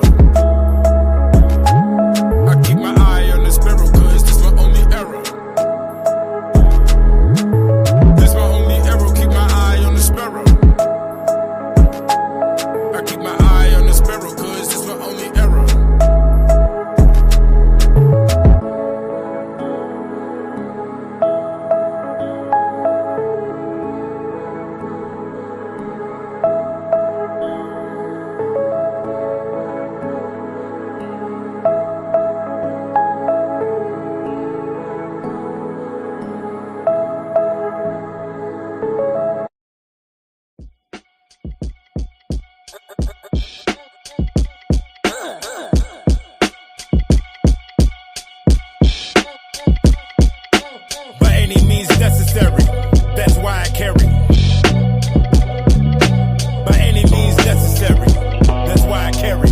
I keep my eye on the sparrow, cause this my only arrow. This my only arrow, keep my eye on the sparrow. I keep my eye on the sparrow, cause this my only arrow. By any means necessary, that's why I carry. By any means necessary, that's why I carry.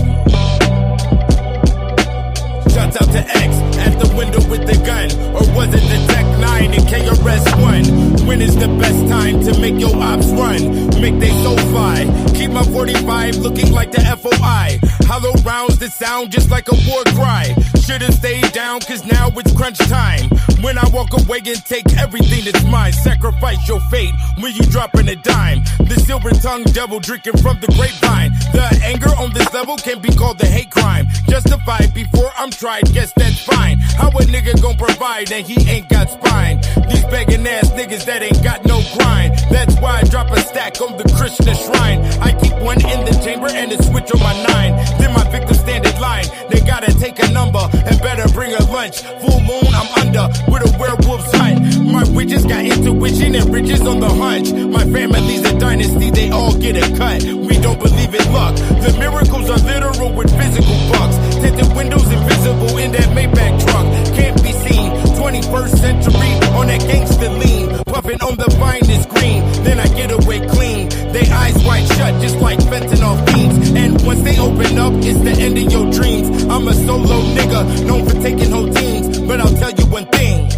Shouts out to X at the window with the gun. Or was it the Tech 9 and KRS-One? When is the best time to make your ops run? Make they so fly. Keep my 45 looking like the FOI. Hollow rounds that sound just like a war cry. Should've stayed down cause now it's crunch time. When I walk away and take everything that's mine. Sacrifice your fate when you dropping a dime. The silver tongue devil drinking from the grapevine. The anger on this level can be called the hate crime. Justified before I'm tried, guess that's fine. How a nigga gon' provide and he ain't got spine? These begging ass niggas that ain't got no grind. That's why I drop a stack on the Krishna shrine. I keep one in the chamber and a switch on my 9. Then my victims stand in line. They gotta take a number and better bring a lunch. Full moon, I'm under with a werewolf's hunt. My witches got intuition and riches on the hunch. My family's a dynasty, they all get a cut. We don't believe in luck. The miracles are literal with physical bucks. Tinted windows invisible in that Maybach truck. Can't be seen. 21st century on that gangster lean. Puffin' on the finest green. Then I get away clean. They eyes wide shut just like fentanyl fiends. And once they open up, it's the end of your dreams. I'm a solo nigga known for taking whole teams. But I'll tell you one thing.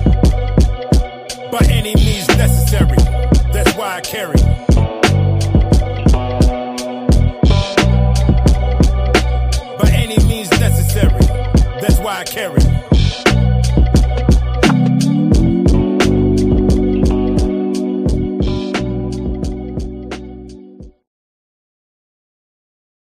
By any means necessary, that's why I carry. By any means necessary, that's why I carry.